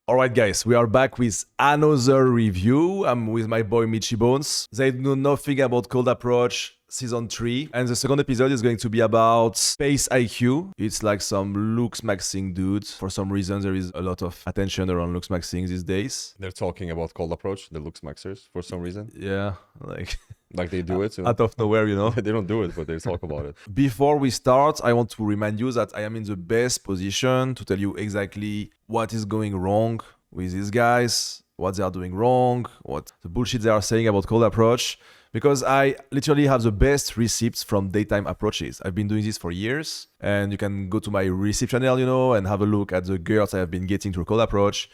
Alright guys, we are back with another review. I'm with my boy Michi Bones. They know nothing about Cold Approach Season 3. And the second episode is going to be about FaceIQ. It's like some looks maxing dudes. For some reason, there is a lot of attention around looks maxing these days. They're talking about Cold Approach, the looks maxers, for some reason. Yeah, like... Like they do it. Out of nowhere, you know? They don't do it, but they talk about it. Before we start, I want to remind you that I am in the best position to tell you exactly what is going wrong with these guys, what they are doing wrong, what the bullshit they are saying about Cold Approach, because I literally have the best receipts from daytime approaches. I've been doing this for years, and you can go to my receipt channel, you know, and have a look at the girls I have been getting through Cold Approach.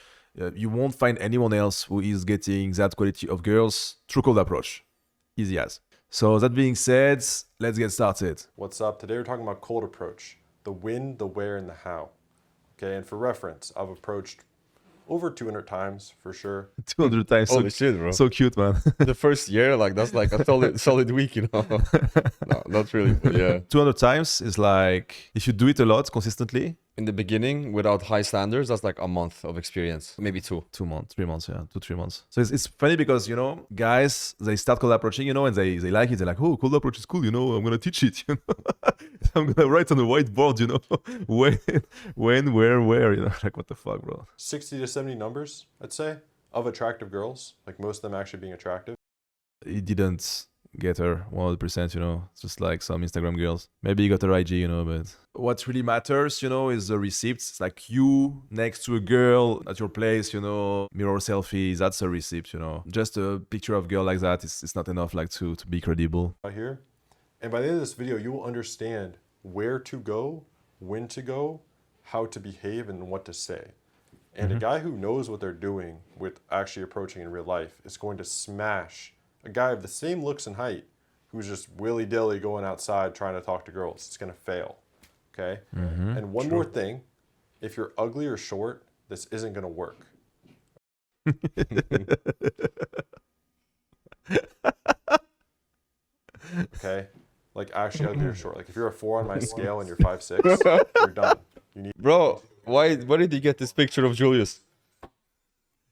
You won't find anyone else who is getting that quality of girls through Cold Approach. Easy as. So that being said, let's get started. What's up? Today we're talking about Cold Approach, the when, the where, and the how. Okay, and for reference, I've approached over 200 times for sure. 200 times. Holy shit, bro. So cute, man. The first year, like, that's like a solid week, you know? No, not really, but yeah. 200 times is like, if you do it a lot consistently. In the beginning, without high standards, that's like a month of experience, maybe two. 2 months, 3 months, yeah, 2-3 months. So it's funny because, you know, guys, they start cold approaching, you know, and they like it. They're like, oh, cold approach is cool, you know, I'm going to teach it, you know. I'm going to write on the whiteboard, you know, when, where, you know, like, what the fuck, bro. 60 to 70 numbers, I'd say, of attractive girls, like most of them actually being attractive. He didn't get her 100%, you know, it's just like some Instagram girls. Maybe he got her IG, you know, but what really matters, you know, is the receipts. It's like you next to a girl at your place, you know, mirror selfie, that's a receipt, you know. Just a picture of a girl like that, it's not enough like to be credible. Out here. And by the end of this video, you will understand where to go, when to go, how to behave, and what to say. And a guy who knows what they're doing with actually approaching in real life is going to smash a guy of the same looks and height who's just willy-dilly going outside trying to talk to girls. It's going to fail, okay? And one more thing, if you're ugly or short, this isn't going to work. Okay? Like actually ugly or short. Like if you're a 4 on my scale and you're 5'6", you're done. You need. Bro, where did you get this picture of Julius?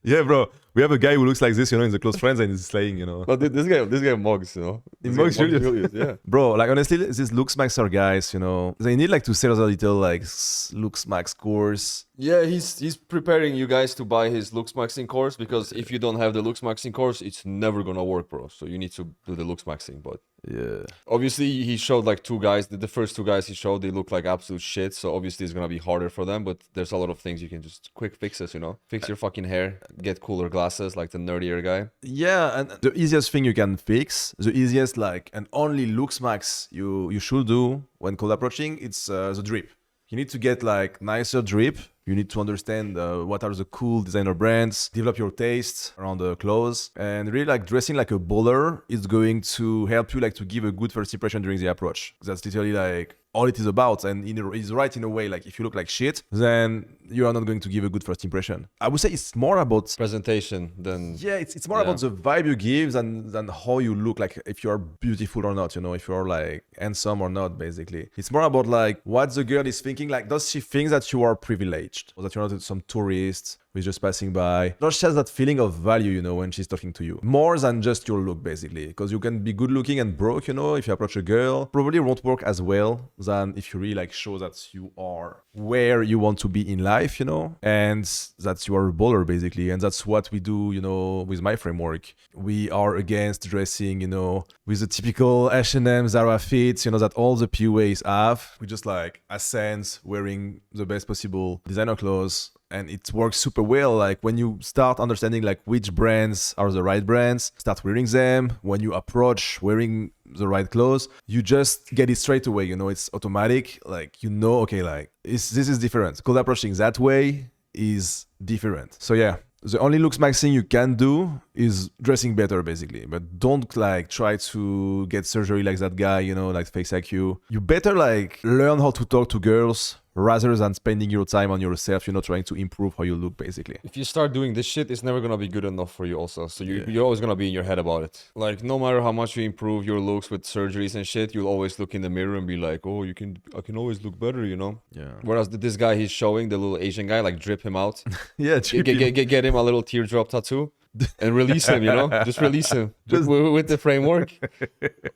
Yeah, bro. We have a guy who looks like this, you know, in the close friends and he's slaying, you know. But this guy mugs, you know. He mugs Julius. Yeah. Bro, like honestly, these looks maxer guys, you know, they need like to sell a little like looks max course. Yeah, he's preparing you guys to buy his looks maxing course, because if you don't have the looks maxing course, it's never gonna work, bro. So you need to do the looks maxing. But yeah, obviously he showed like 2 guys. The first 2 guys he showed, they look like absolute shit. So obviously it's gonna be harder for them. But there's a lot of things you can just quick fixes, you know. Fix your fucking hair, get cooler glasses like the nerdier guy. Yeah, and the easiest thing you can fix, the easiest like and only looks max you should do when cold approaching, it's the drip. You need to get like nicer drip. You need to understand what are the cool designer brands, develop your taste around the clothes, and really like dressing like a baller is going to help you like to give a good first impression during the approach. That's literally like all it is about, and it's right in a way. Like if you look like shit, then you are not going to give a good first impression. I would say it's more about Presentation than... Yeah, it's more about the vibe you give than how you look, like if you are beautiful or not, you know, if you're like handsome or not, basically. It's more about like what the girl is thinking, like does she think that you are privileged or that you're not some tourist who's just passing by? Does she has that feeling of value, you know, when she's talking to you? More than just your look, basically. Because you can be good looking and broke, you know, if you approach a girl. Probably won't work as well than if you really like show that you are where you want to be in life, you know, and that you are a baller, basically. And that's what we do, you know, with my framework. We are against dressing, you know, with the typical H&M, Zara fits, you know, that all the PUAs have. We just like ascend wearing the best possible designer clothes. And it works super well. Like when you start understanding like which brands are the right brands, start wearing them. When you approach wearing the right clothes, you just get it straight away. You know, it's automatic. Like, you know, okay, like this is different. Cold approaching that way is different. So yeah, the only looks maxing you can do is dressing better, basically. But don't like try to get surgery like that guy, you know, like FaceIQ. You better like learn how to talk to girls rather than spending your time on yourself, you know, trying to improve how you look, basically. If you start doing this shit, it's never gonna be good enough for you also. So you're always gonna be in your head about it. Like no matter how much you improve your looks with surgeries and shit, you'll always look in the mirror and be like, oh, I can always look better, you know? Yeah. Whereas this guy he's showing, the little Asian guy, like drip him out. Yeah, Get him a little teardrop tattoo. And release him, you know, just release him with the framework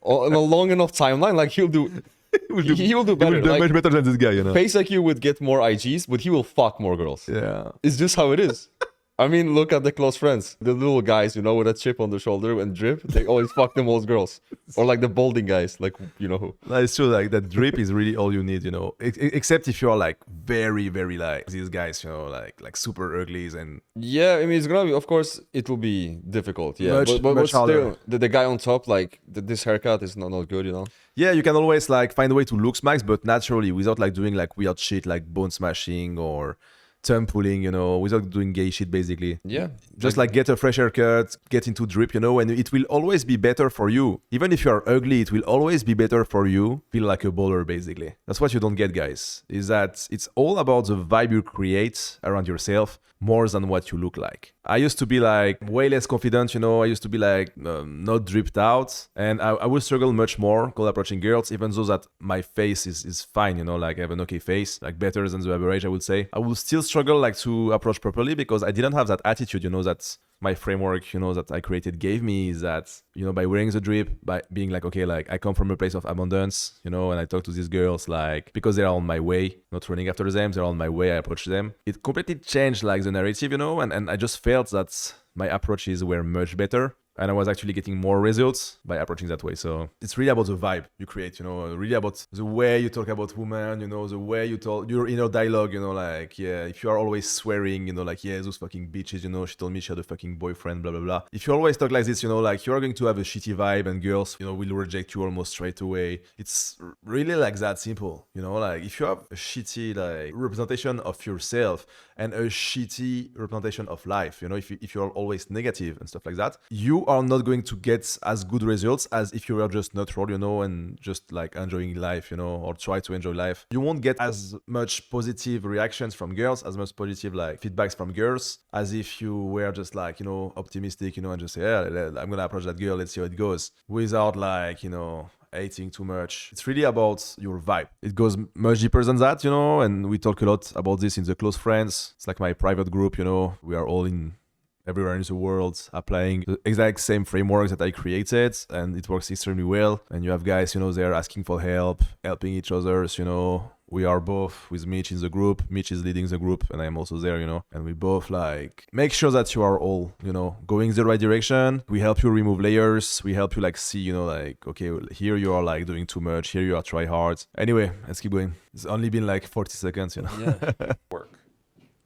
on a long enough timeline. Like he will do better. He will do Like, much better than this guy, you know. FaceIQ would get more IGs, but he will fuck more girls. Yeah. It's just how it is. I mean, look at the close friends, the little guys, you know, with a chip on the shoulder and drip. They always fuck the most girls, or like the balding guys, like you know who. No, it's true. Like that drip is really all you need, you know. Except if you're like very, very like these guys, you know, like super uglies and Yeah, I mean, it's gonna be, of course, it will be difficult. Yeah, Much but harder. still, the guy on top, like this haircut is not good, you know. yeah, you can always like find a way to look smacks, but naturally without like doing like weird shit like bone smashing or thumb pulling, you know, without doing gay shit basically. Yeah, Just like get a fresh haircut, get into drip, you know, and it will always be better for you. Even if you're ugly, it will always be better for you. Feel like a baller, basically. That's what you don't get, guys, is that it's all about the vibe you create around yourself more than what you look like. I used to be like way less confident, you know, I used to be like not dripped out, and I would struggle much more cold approaching girls, even though that my face is fine, you know, like I have an okay face, like better than the average, I would say. I would still struggle like to approach properly because I didn't have that attitude, you know, that my framework, you know, that I created gave me is that, you know, by wearing the drip, by being like, okay, like I come from a place of abundance, you know, and I talk to these girls like, because they're on my way, not running after them, they're on my way, I approach them. It completely changed like the narrative, you know, and I just felt that my approaches were much better. And I was actually getting more results by approaching that way. So it's really about the vibe you create, you know, really about the way you talk about women, you know, the way you talk, your inner dialogue, you know, like, yeah, if you are always swearing, you know, like, yeah, those fucking bitches, you know, she told me she had a fucking boyfriend, blah, blah, blah. If you always talk like this, you know, like you're going to have a shitty vibe and girls, you know, will reject you almost straight away. It's really like that simple, you know, like if you have a shitty like representation of yourself and a shitty representation of life, you know, if you're always negative and stuff like that, you are not going to get as good results as if you were just neutral, you know, and just like enjoying life, you know, or try to enjoy life. You won't get as much positive reactions from girls, as much positive like feedbacks from girls, as if you were just like, you know, optimistic, you know, and just say, yeah, I'm gonna approach that girl, let's see how it goes, without like, you know, hating too much. It's really about your vibe. It goes much deeper than that, you know, and we talk a lot about this in the close friends. It's like my private group, you know, we are all in everywhere in the world applying the exact same frameworks that I created, and it works extremely well. And you have guys, you know, they're asking for help, helping each other, you know. We are both with Mitch in the group. Mitch is leading the group and I'm also there, you know, and we both like make sure that you are all, you know, going the right direction. We help you remove layers. We help you like see, you know, like, okay, here you are like doing too much. Here you are try hard. Anyway, let's keep going. It's only been like 40 seconds, you know. Yeah. Work.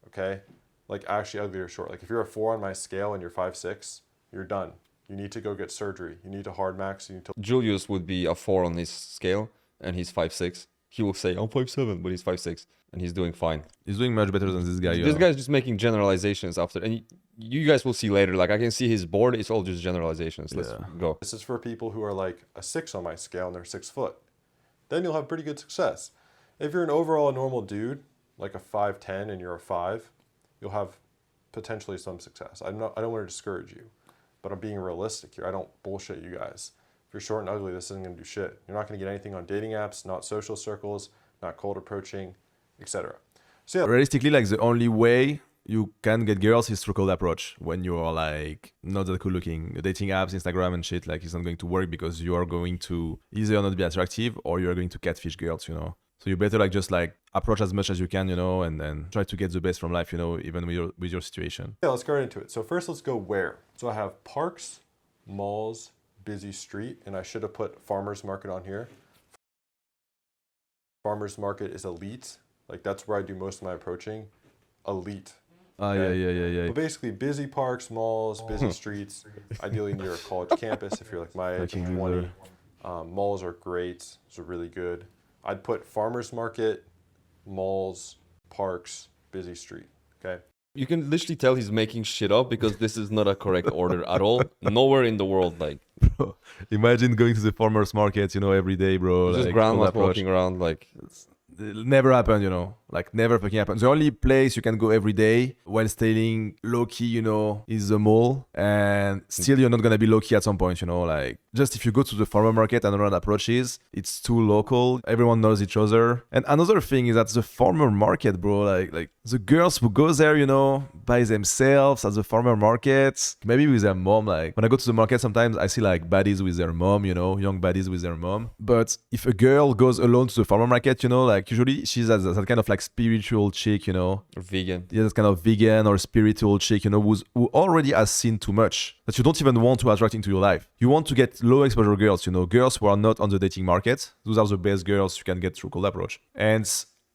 Okay? Like actually ugly or short. Like if you're a 4 on my scale and you're 5'6", you're done. You need to go get surgery. You need to hard max. You need to... Julius would be a 4 on his scale, and he's 5'6". He will say, I'm 5'7", but he's 5'6", and he's doing fine. He's doing much better than this guy. This guy's just making generalizations after, and you guys will see later. Like I can see his board. It's all just generalizations. Let's go. This is for people who are like a 6 on my scale and they're 6 foot. Then you'll have pretty good success. If you're an overall normal dude, like a 5'10", and you're a 5, you'll have potentially some success. I don't want to discourage you, but I'm being realistic here. I don't bullshit you guys. If you're short and ugly, this isn't going to do shit. You're not going to get anything on dating apps, not social circles, not cold approaching, etc. So yeah. Realistically, like the only way you can get girls is through cold approach. When you are like not that cool looking, dating apps, Instagram and shit, like it's not going to work because you are going to either not be attractive or you're going to catfish girls, you know. So you better like just like approach as much as you can, you know, and then try to get the best from life, you know, even with your situation. Yeah, let's go right into it. So first, let's go where. So I have parks, malls, busy street, and I should have put farmers market on here. Farmers market is elite. Like that's where I do most of my approaching. Elite. Okay? Yeah. But basically, busy parks, malls, busy streets. Ideally near a college campus if you're like my age, 20. Malls are great. Those are really good. I'd put farmers market, malls, parks, busy street. Okay. You can literally tell he's making shit up because this is not a correct order at all. Nowhere in the world, like. Bro, imagine going to the farmers market, you know, every day, bro. Just like, grandmas walking around, like. It'll never happen, you know. Like never fucking happen. The only place you can go every day while staying low key, you know, is the mall. And still you're not gonna be low key at some point, you know, like just if you go to the farmer market and run approaches, it's too local. Everyone knows each other. And another thing is that the farmer market, bro, like the girls who go there, you know, by themselves at the farmer market, maybe with their mom. Like when I go to the market, sometimes I see like baddies with their mom, you know, young baddies with their mom. But if a girl goes alone to the farmer market, you know, like usually she's that kind of like spiritual chick, you know, Or vegan. yeah, that kind of vegan or spiritual chick, you know, who already has seen too much that you don't even want to attract into your life. You want to get low exposure girls, you know, girls who are not on the dating market. Those are the best girls you can get through cold approach. And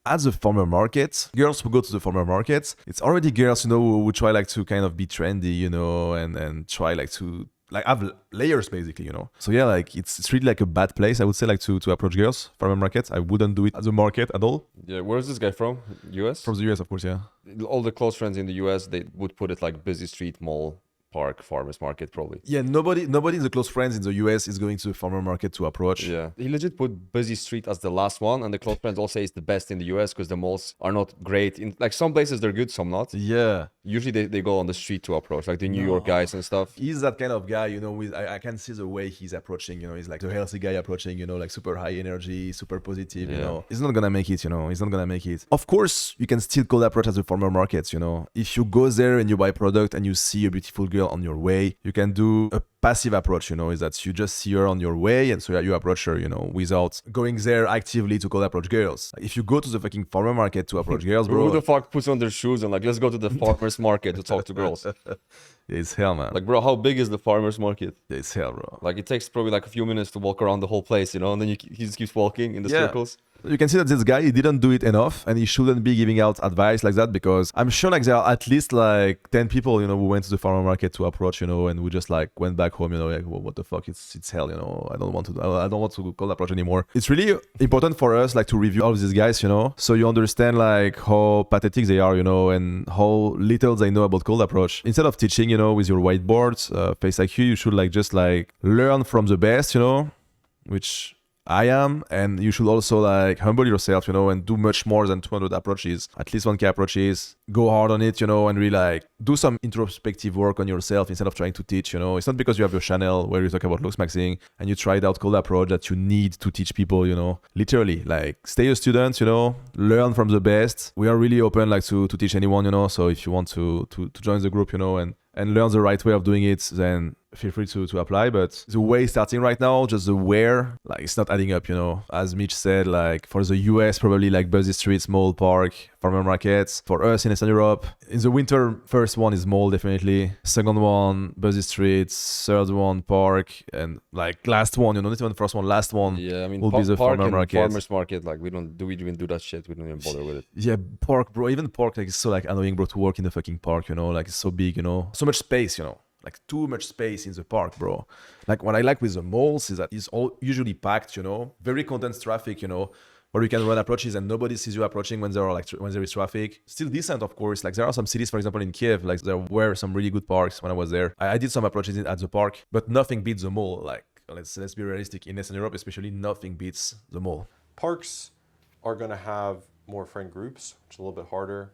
at the farmer market, girls who go to the farmer market, it's already girls, you know, who try like to kind of be trendy, you know, and try like to like have layers basically, you know. So yeah, like it's really like a bad place, I would say, like to approach girls. Farmer market, I wouldn't do it at the market at all. Yeah, where's this guy from? US? From the US, of course, yeah. All the close friends in the US, they would put it like busy street, mall, park, farmers market, probably. Yeah, nobody in the close friends in the US is going to the farmer market to approach. Yeah, he legit put busy street as the last one, and the close friends all say it's the best in the US because the malls are not great. In like some places they're good, some not. Yeah. Usually they go on the street to approach, like the New York guys and stuff. He's that kind of guy, you know, with I can see the way he's approaching, you know, he's like the healthy guy approaching, you know, like super high energy, super positive, you Yeah. know. He's not gonna make it, you know, he's not gonna make it. Of course, you can still cold approach at the farmer markets, you know. If you go there and you buy product and you see a beautiful girl on your way, you can do a passive approach, you know, is that you just see her on your way and so you approach her, you know, without going there actively to cold approach girls. If you go to the fucking farmer market to approach girls, Who bro, the fuck puts on their shoes and like, let's go to the farmers market to talk to girls? it's hell, man. Like, bro, how big is the farmers market? It's hell, bro. Like, it takes probably like a few minutes to walk around the whole place, you know, and then he just keeps walking in the Yeah. circles. You can see that this guy, he didn't do it enough and he shouldn't be giving out advice like that because I'm sure like there are at least like 10 people, you know, who went to the farmer market to approach, you know, and we just like went back home, you know, like, well, what the fuck, it's hell, you know, I don't want to cold approach anymore. It's really important for us like to review all of these guys, you know, so you understand like how pathetic they are, you know, and how little they know about cold approach. Instead of teaching, you know, with your whiteboards, FaceIQ, you should like just like learn from the best, you know, which I am, and you should also like humble yourself, you know, and do much more than 200 approaches, at least 1K approaches, go hard on it, you know, and really like do some introspective work on yourself instead of trying to teach, you know. It's not because you have your channel where you talk about looks maxing and you tried out cold approach that you need to teach people, you know. Literally, like stay a student, you know, learn from the best. We are really open like to teach anyone, you know, so if you want to join the group, you know, and learn the right way of doing it, then feel free to apply. But the way starting right now, just the where, like it's not adding up, you know. As Mitch said, like for the US, probably like busy streets, mall, park, farmer markets. For us in Eastern Europe, in the winter, first one is mall, definitely. Second one, busy streets. Third one, park. And like last one, you know, not even the first one, last one. Yeah, I mean, will be the park farmer and market. farmers market, like we even do that shit. We don't even bother with it. Yeah, park, bro. Even park, like it's so like annoying, bro, to work in the fucking park, you know, like it's so big, you know, so much space, you know. Like too much space in the park, bro. Like what I like with the malls is that it's all usually packed, you know, very condensed traffic, you know, where you can run approaches and nobody sees you approaching when there are like when there is traffic. Still decent, of course. Like there are some cities, for example, in Kiev, like there were some really good parks when I was there. I did some approaches at the park, but nothing beats the mall. Like let's be realistic. In Eastern Europe, especially, nothing beats the mall. Parks are gonna have more friend groups, which is a little bit harder.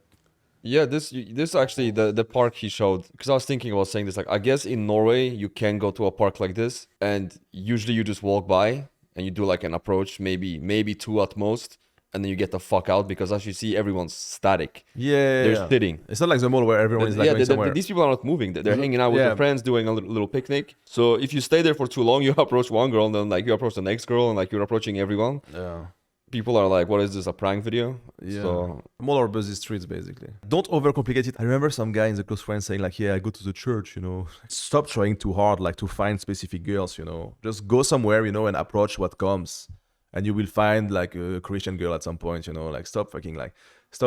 Yeah, this actually the park he showed, because I was thinking about saying this, like I guess in Norway you can go to a park like this and usually you just walk by and you do like an approach, maybe two at most, and then you get the fuck out because as you see everyone's static. Yeah, They're sitting. It's not like the mall where everyone is like going somewhere. These people are not moving. They're hanging out with Yeah. their friends, doing a little picnic. So if you stay there for too long, you approach one girl and then like you approach the next girl and like you're approaching everyone. Yeah. People are like, what is this, a prank video? Yeah. So Mall or busy streets, basically. Don't overcomplicate it. I remember some guy in the close friends saying like, yeah, I go to the church, you know. Stop trying too hard, like to find specific girls, you know. Just go somewhere, you know, and approach what comes. And you will find like a Christian girl at some point, you know. Like stop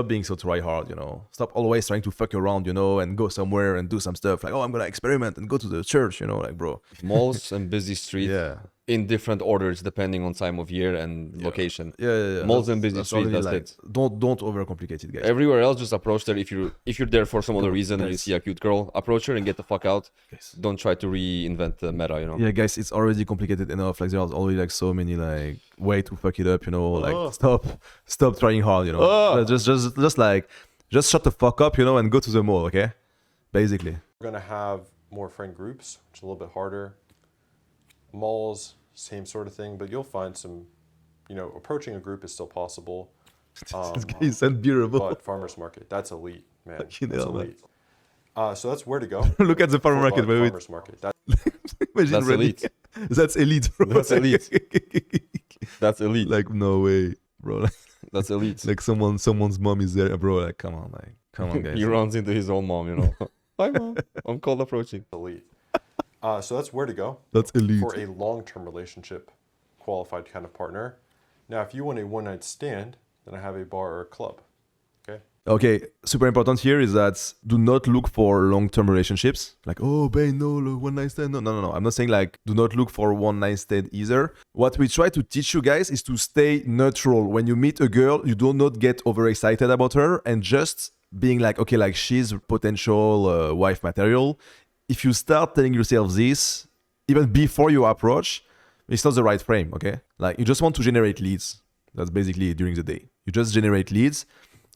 being so try hard, you know. Stop always trying to fuck around, you know, and go somewhere and do some stuff. Like, oh, I'm gonna experiment and go to the church, you know, like bro. malls and busy streets. Yeah. in different orders depending on time of year and location. Yeah. Malls and busy That's streets, already, that's it. Don't overcomplicate it, guys. Everywhere else, just approach her. If you're there for some other reason and you guys. see a cute girl, approach her and get the fuck out. Guys. Don't try to reinvent the meta, you know. Yeah, guys, it's already complicated enough. Like there's already like so many like way to fuck it up, you know. Like stop trying hard, you know. Just shut the fuck up, you know, and go to the mall, okay? Basically. We're gonna have more friend groups, which is a little bit harder. Malls, same sort of thing, but you'll find some, you know, approaching a group is still possible. This guy is unbearable. But farmers market, that's elite, man. Fucking That's hell, man. elite. So that's where to go. Look at the farmer Full market, on wait. farmers market. That, Imagine That's running- elite. That's elite, bro. That's elite. That's elite. Like no way, bro. That's elite. Like someone's mom is there, bro. Like come on, guys. He runs into his own mom, you know. Hi, mom. I'm cold approaching. elite. So that's where to go That's elite. for a long-term relationship, qualified kind of partner. Now, if you want a one-night stand, then I have a bar or a club. Okay. Okay, super important here is that do not look for long-term relationships. Like, oh, babe, no, look, one night stand. No. I'm not saying like do not look for one night stand either. What we try to teach you guys is to stay neutral. When you meet a girl, you do not get overexcited about her and just being like, okay, like she's potential wife material. If you start telling yourself this, even before you approach, it's not the right frame, okay? Like you just want to generate leads. That's basically it during the day. You just generate leads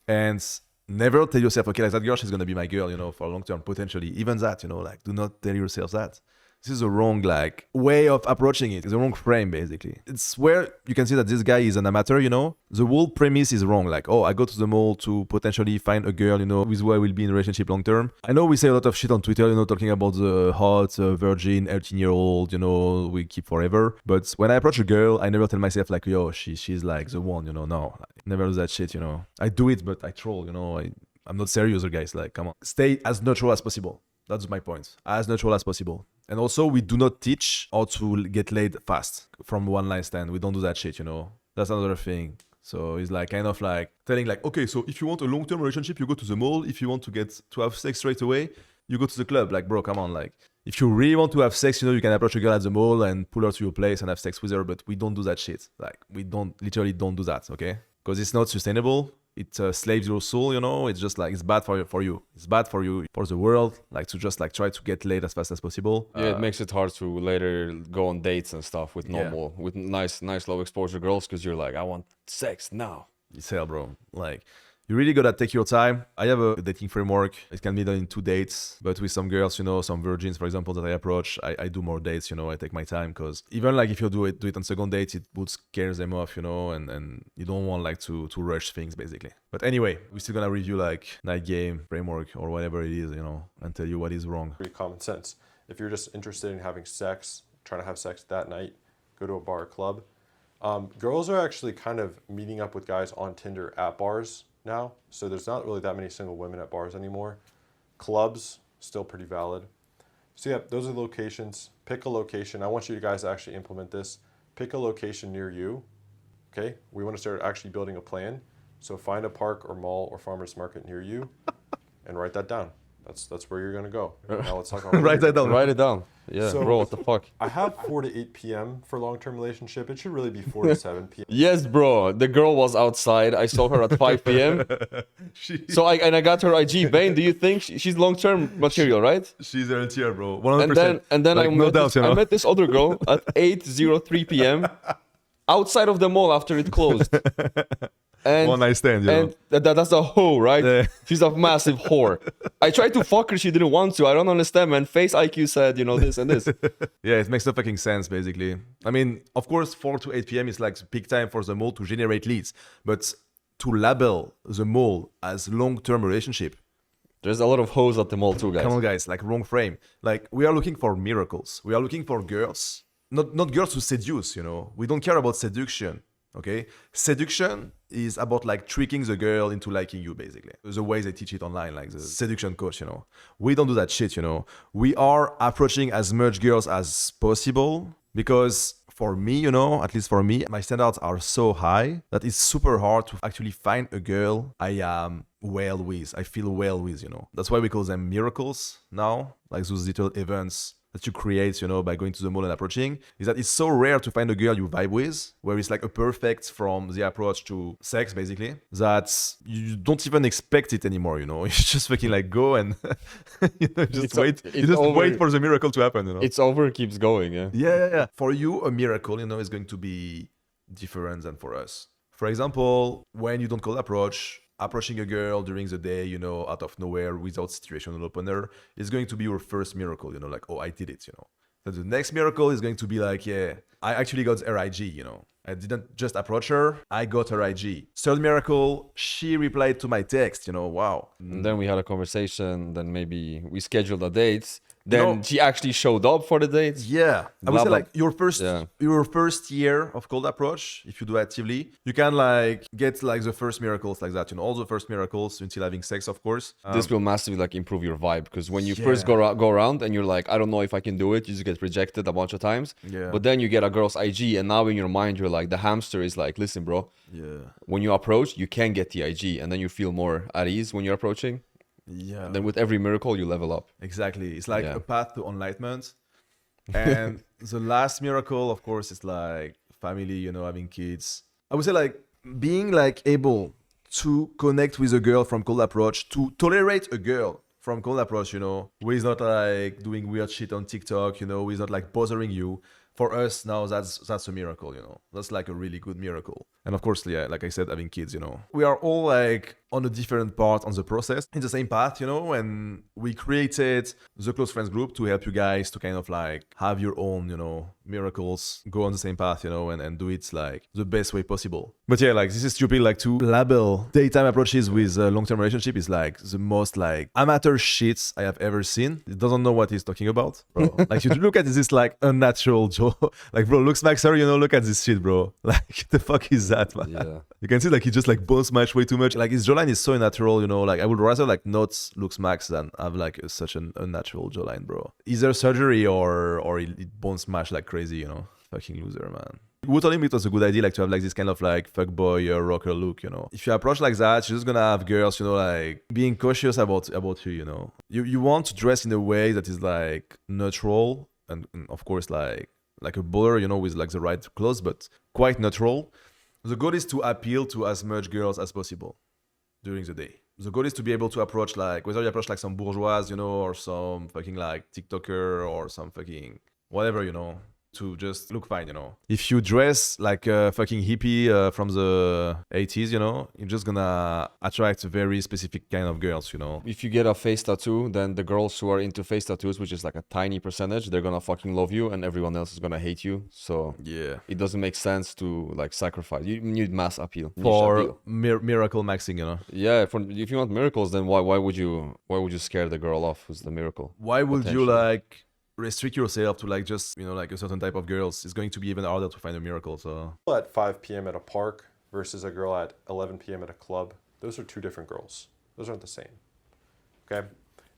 and never tell yourself, okay, like that girl, she's gonna be my girl, you know, for a long term, potentially. Even that, you know, like do not tell yourself that. This is the wrong like way of approaching it. It's the wrong frame, basically. It's where you can see that this guy is an amateur, you know. The whole premise is wrong. Like, oh, I go to the mall to potentially find a girl, you know, with who I will be in a relationship long term. I know we say a lot of shit on Twitter, you know, talking about the hot, virgin, 18-year-old, you know, we keep forever. But when I approach a girl, I never tell myself like, yo, she's like the one, you know. No, I never do that shit, you know. I do it, but I troll, you know. I'm not serious, guys. Like, come on. Stay as neutral as possible. That's my point. As neutral as possible. And also, we do not teach how to get laid fast from one night stand. We don't do that shit, you know. That's another thing. So it's like kind of like telling like, okay, so if you want a long-term relationship, you go to the mall. If you want to have sex straight away, you go to the club. Like, bro, come on. Like, if you really want to have sex, you know, you can approach a girl at the mall and pull her to your place and have sex with her. But we don't do that shit. Like, we literally don't do that, okay? Because it's not sustainable. It slaves your soul, you know. It's just like it's bad for you. It's bad for you, for the world. Like to just like try to get laid as fast as possible. Yeah, it makes it hard to later go on dates and stuff with normal, with nice low exposure girls because you're like, I want sex now. It's hell, bro. Like you really gotta take your time. I have a dating framework. It can be done in 2 dates, but with some girls, you know, some virgins, for example, that I approach, I do more dates, you know. I take my time because even like if you do it on second date, it would scare them off, you know, and you don't want like to rush things basically. But anyway, we're still gonna review like night game framework or whatever it is, you know, and tell you what is wrong. pretty common sense. If you're just interested in having sex, trying to have sex that night, go to a bar or club. Girls are actually kind of meeting up with guys on Tinder at bars now, so there's not really that many single women at bars anymore. Clubs, still pretty valid. So yeah, those are the locations. Pick a location. I want you guys to actually implement this. Pick a location near you, okay? We want to start actually building a plan. So find a park or mall or farmer's market near you and write that down. That's where you're gonna go. Now let's talk about Write that down. Write it down. Yeah, So- bro, what the fuck? I have 4 to 8 p.m. for long-term relationship. It should really be 4 to 7 p.m. Yes, bro. The girl was outside. I saw her at 5 p.m. So I got her IG. Bane, do you think she's long-term material, right? She's an tier, bro. 100%. And then like, I met this other girl at 8:03 p.m. outside of the mall after it closed. And, one night stand, you know. and that's a hoe, right? Yeah. She's a massive whore. I tried to fuck her, she didn't want to. I don't understand, man. FaceIQ said, you know, this and this. Yeah, it makes no fucking sense, basically. I mean, of course, 4 to 8 p.m. is like the peak time for the mall to generate leads. But to label the mall as long-term relationship, There's a lot of hoes at the mall too, guys. come on, guys, like wrong frame. Like, we are looking for miracles. We are looking for girls. Not girls to seduce, you know. We don't care about seduction, okay? Seduction is about like tricking the girl into liking you, basically. The way they teach it online, like the seduction coach, you know. We don't do that shit, you know. We are approaching as much girls as possible because for me, you know, at least for me, my standards are so high that it's super hard to actually find a girl I am well with. I feel well with, you know. That's why we call them miracles now, like those little events that you create, you know, by going to the mall and approaching, is that it's so rare to find a girl you vibe with, where it's like a perfect from the approach to sex, basically, that you don't even expect it anymore, you know. You just fucking like go and you know, just wait. You just wait for the miracle to happen, you know. It's over, keeps going, yeah. Yeah. For you, a miracle, you know, is going to be different than for us. For example, when you don't cold approach, approaching a girl during the day, you know, out of nowhere without situational opener is going to be your first miracle, you know, like, oh, I did it, you know. Then the next miracle is going to be like, yeah, I actually got her IG, you know. I didn't just approach her, I got her IG. Third miracle, she replied to my text, you know, wow. And then we had a conversation, then maybe we scheduled a date. Then know- she actually showed up for the date. Yeah, I would Blah, say blah. like your first year of cold approach, if you do actively, you can like get like the first miracles like that, you know, all the first miracles until having sex, of course. This will massively like improve your vibe, because when you Yeah. first go around and you're like, I don't know if I can do it, you just get rejected a bunch of times. Yeah. But then you get a girl's IG, and now in your mind you're like, the hamster is like, listen, bro, Yeah, when you approach, you can get the IG, and then you feel more at ease when you're approaching. yeah. And then with every miracle, you level up. Exactly. It's like Yeah. a path to enlightenment. And the last miracle, of course, is like family, you know, having kids. I would say like being like able to connect with a girl from cold approach, to tolerate a girl from cold approach, you know, who is not like doing weird shit on TikTok, you know, who is not like bothering you. For us now, that's a miracle, you know. That's like a really good miracle. And of course, yeah, like I said, having kids, you know. We are all like on a different part on the process, in the same path, you know, and we created the close friends group to help you guys to kind of like have your own, you know, miracles, go on the same path, you know, and do it like the best way possible. But yeah, like this is stupid, like to label daytime approaches with a long-term relationship is like the most like amateur shit I have ever seen. It doesn't know what he's talking about, bro. Like you look at this like unnatural Joe, like bro, looks like sorry, you know, look at this shit, bro. Like the fuck is that, man? Yeah. You can see like he just like bone smash way too much. Like his jawline is so unnatural, you know. Like I would rather like not looks max than have like such an unnatural jawline, bro. Either surgery or it bone smash like crazy, you know. Fucking loser, man. Who told him it was a good idea like to have like this kind of like fuckboy rocker look, you know. If you approach like that, you're just gonna have girls, you know, like being cautious about you, you know. You want to dress in a way that is like natural and of course like a baller, you know, with like the right clothes, but quite natural. The goal is to appeal to as much girls as possible during the day. The goal is to be able to approach like, whether you approach like some bourgeoise, you know, or some fucking like TikToker or some fucking whatever, you know, to just look fine, you know. If you dress like a fucking hippie from the 80s, you know, you're just gonna attract very specific kind of girls, you know. If you get a face tattoo, then the girls who are into face tattoos, which is like a tiny percentage, they're gonna fucking love you, and everyone else is gonna hate you. So Yeah. it doesn't make sense to like sacrifice. You need mass appeal. Niche For appeal. miracle maxing, you know. Yeah, if you want miracles, then why would you scare the girl off who's the miracle? Why would you Potentially. like restrict yourself to like just, you know, like a certain type of girls? It's going to be even harder to find a miracle, so At 5 p.m. at a park versus a girl at 11 p.m. at a club, those are two different girls. Those aren't the same. Okay?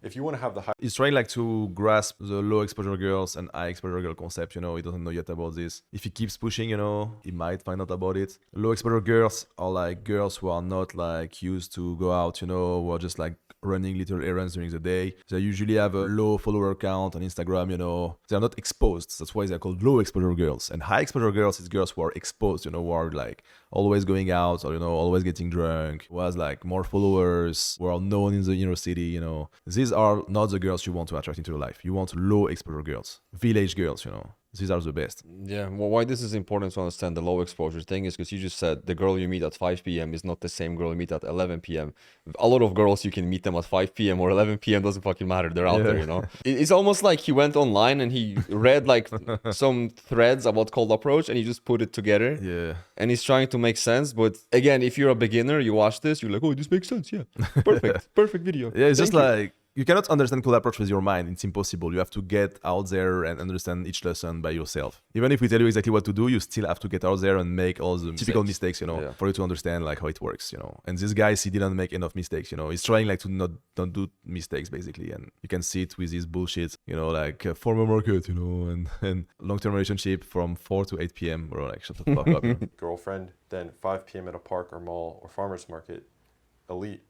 If you want to have the high he's trying like to grasp the low exposure girls and high exposure girl concept, you know. He doesn't know yet about this. If he keeps pushing, you know, he might find out about it. Low exposure girls are like girls who are not like used to go out, you know, who are just like running little errands during the day. They usually have a low follower count on Instagram, you know. They're not exposed. That's why they're called low exposure girls. And high exposure girls is girls who are exposed, you know, who are like always going out or, you know, always getting drunk, who has like more followers, who are known in the inner city, you know. These are not the girls you want to attract into your life. You want low exposure girls, village girls, you know. These are the best. Yeah, well, why this is important to understand the low exposure thing is because you just said the girl you meet at 5 p.m. is not the same girl you meet at 11 p.m. A lot of girls, you can meet them at 5 p.m. or 11 p.m. doesn't fucking matter. They're out there, you know? It's almost like he went online and he read like some threads about cold approach and he just put it together. Yeah. And he's trying to make sense. But again, if you're a beginner, you watch this, you're like, oh, this makes sense. Yeah, perfect. Perfect video. Yeah, it's just Thank you. like you cannot understand cold approach with your mind. It's impossible. You have to get out there and understand each lesson by yourself. Even if we tell you exactly what to do, you still have to get out there and make all the typical mistakes, you know, Yeah. for you to understand like how it works, you know. And this guy, he didn't make enough mistakes, you know. He's trying like to not don't do mistakes basically, and you can see it with his bullshit, you know, like former market, you know, and long-term relationship from 4 to 8 p.m. Bro, like shut the fuck up. You know? girlfriend, then 5 p.m. at a park or mall or farmer's market, elite.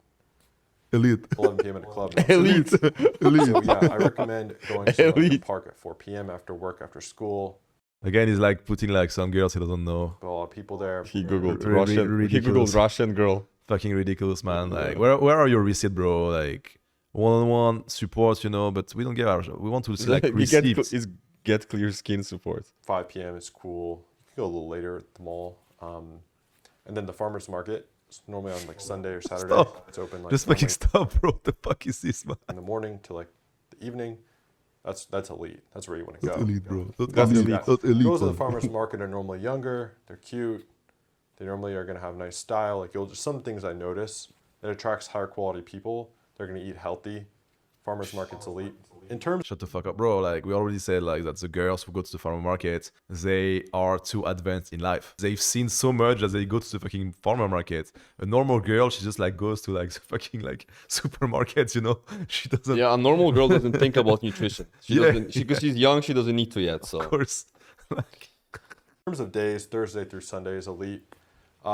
Elite. 11 p.m. at a club. Elite. So yeah, I recommend going to like, the Elite. park at 4 p.m. after work, after school. Again, he's like putting like some girls he doesn't know. But a lot of people there. He googled Ri- Russian. He ridiculous. googled Russian girl. Fucking ridiculous, man. Like, where are your receipts, bro? Like, one-on-one support, you know, but we don't get our. We want to see like He receipts. get clear skin support. 5 p.m. is cool. You can go a little later at the mall. And then the farmer's market, it's normally on like Sunday or Saturday. Stop. It's open like Just fucking stop, bro. What the fuck is this, man? in the morning to like the evening. That's elite. That's where you want to go. Not elite, bro. Not That's elite. elite. Not elite. Those at the man. farmer's market are normally younger. They're cute. They normally are going to have nice style. Like you'll just some things I notice that attracts higher quality people. They're going to eat healthy. Farmer's market's elite. In terms Shut the fuck up, bro. Like, we already said, like, that the girls who go to the farmer market, they are too advanced in life. They've seen so much that they go to the fucking farmer market. A normal girl, she just, like, goes to, like, the fucking, like, supermarkets, you know? She doesn't, Yeah, a normal girl doesn't think about nutrition. She Yeah. doesn't. Because she's young, she doesn't need to yet. So of course. Like, in terms of days, Thursday through Sunday is elite.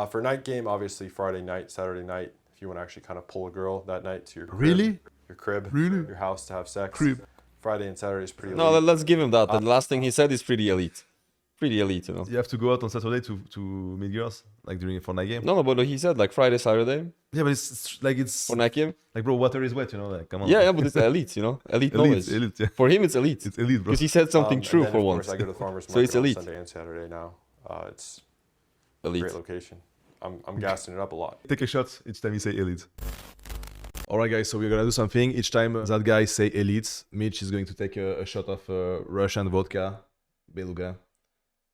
For night game, obviously Friday night, Saturday night. If you want to actually kind of pull a girl that night to your crib, Really? your crib, Really? your house to have sex. Crib. Friday and Saturday is pretty elite. no, let's give him that. The last thing he said is pretty elite. Pretty elite, you know. You have to go out on Saturday to meet girls, like, during a Fortnite game. No, but he said like Friday, Saturday Yeah, but it's like, it's, for night game. like, bro, water is wet, you know? Like, come on. Yeah, but it's elite, you know. Elite knowledge. Elite, yeah. For him, it's elite. It's elite, bro. Because he said something And true then, for of once. course, I go to the farmer's So market it's on elite. Sunday and Saturday now. It's Elite. great location. I'm gassing it up a lot. Take a shot each time you say elite. Alright guys, so we're gonna do something. Each time that guy say elite, Mitch is going to take a shot of Russian vodka, Beluga.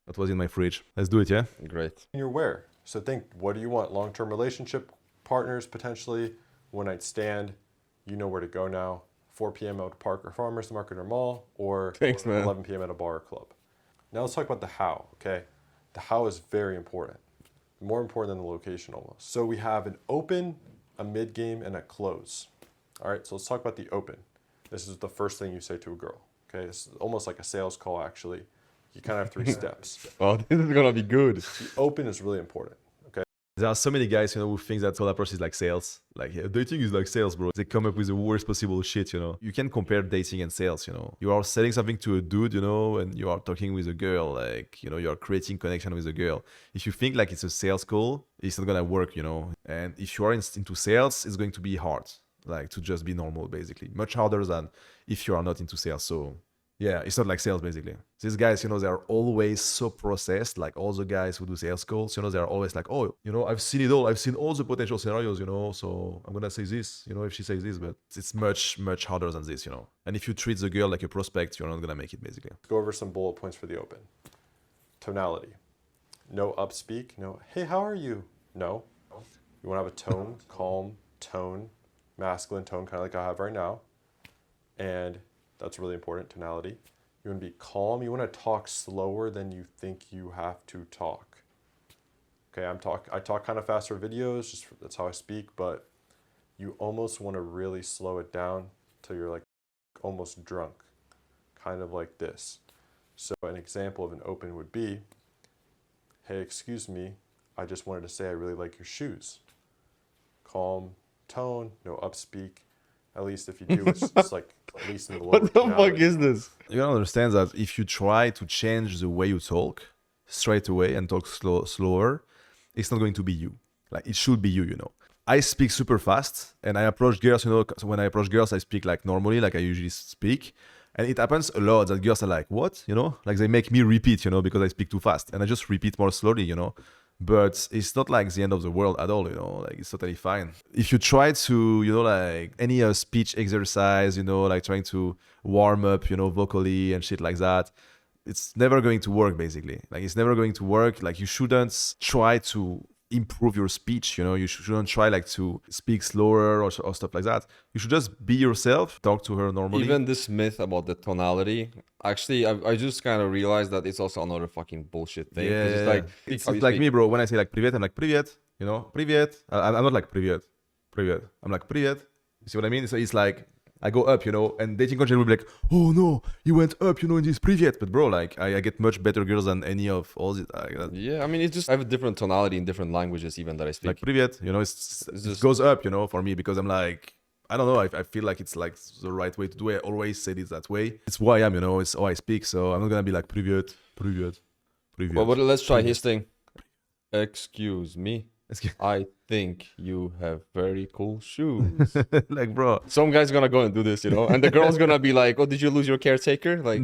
That was in my fridge. Let's do it, yeah? Great. You're where? So think, what do you want? Long-term relationship, partners potentially, one night stand. You know where to go now. 4 p.m. at a park or farmer's market or mall, or Thanks, man. 11 p.m. at a bar or club. Now let's talk about the how, okay? The how is very important. More important than the location almost. So we have an open, a mid-game, and a close. All right, so let's talk about the open. This is the first thing you say to a girl, okay? This is almost like a sales call, actually. You kind of have 3 steps. Oh, this is gonna be good. The open is really important, okay? There are so many guys, you know, who think that all approach is like sales. Like, yeah, dating is like sales, bro. They come up with the worst possible shit, you know. You can compare dating and sales, you know. You are selling something to a dude, you know, and you are talking with a girl, like, you know, you are creating connection with a girl. If you think like it's a sales call, it's not gonna work, you know. And if you are into sales, it's going to be hard, like, to just be normal, basically. Much harder than if you are not into sales. So yeah, it's not like sales, basically. These guys, you know, they are always so processed. Like all the guys who do sales calls, you know, they are always like, oh, you know, I've seen it all. I've seen all the potential scenarios, you know, so I'm going to say this, you know, if she says this, but it's much, much harder than this, you know. And if you treat the girl like a prospect, you're not going to make it, basically. Let's go over some bullet points for the open. Tonality. No upspeak. No, hey, how are you? No. You want to have a tone, calm tone, masculine tone, kind of like I have right now. And that's really important, tonality. You want to be calm. You want to talk slower than you think you have to talk. Okay, I talk kind of fast for videos, just that's how I speak, but you almost want to really slow it down till you're like almost drunk, kind of like this. So an example of an open would be, hey, excuse me, I just wanted to say I really like your shoes. Calm tone, no upspeak. At least if you do, it's like at least in the lower What the fuck tonality. is this? You gotta understand that if you try to change the way you talk straight away and talk slower, it's not going to be you. Like, it should be you, you know. I speak super fast and I approach girls, you know, so when I approach girls, I speak like normally, like I usually speak. And it happens a lot that girls are like, what? You know, like they make me repeat, you know, because I speak too fast. And I just repeat more slowly, you know. But it's not like the end of the world at all, you know, like it's totally fine. If you try to, you know, like any speech exercise, you know, like trying to warm up, you know, vocally and shit like that, it's never going to work, basically. Like, it's never going to work. Like, you shouldn't try to improve your speech, you know. You shouldn't try like to speak slower or stuff like that. You should just be yourself, talk to her normally. Even this myth about the tonality, actually, I just kind of realized that it's also another fucking bullshit thing. 'Cause Yeah, it's like, it's how you like speak. me, bro. When I say like "privet," I'm like "privet," you know, "privet." I'm not like "privet," "privet." I'm like "privet." You see what I mean? So it's like I go up, you know, and dating content will be like, "Oh no, you went up, you know, in this "privet." But bro, like I get much better girls than any of all this. Yeah, I mean, it's just, I have a different tonality in different languages even that I speak. Like "privet," you know, It's it just- goes up, you know, for me because I'm like, I don't know. I feel like it's like the right way to do it. I always said it that way. It's who I am, you know. It's how I speak. So I'm not gonna be like привет. Well, but let's try his thing. Excuse me. I think you have very cool shoes. Like, bro. Some guy's gonna go and do this, you know, and the girl's gonna be like, "Oh, did you lose your caretaker? Like,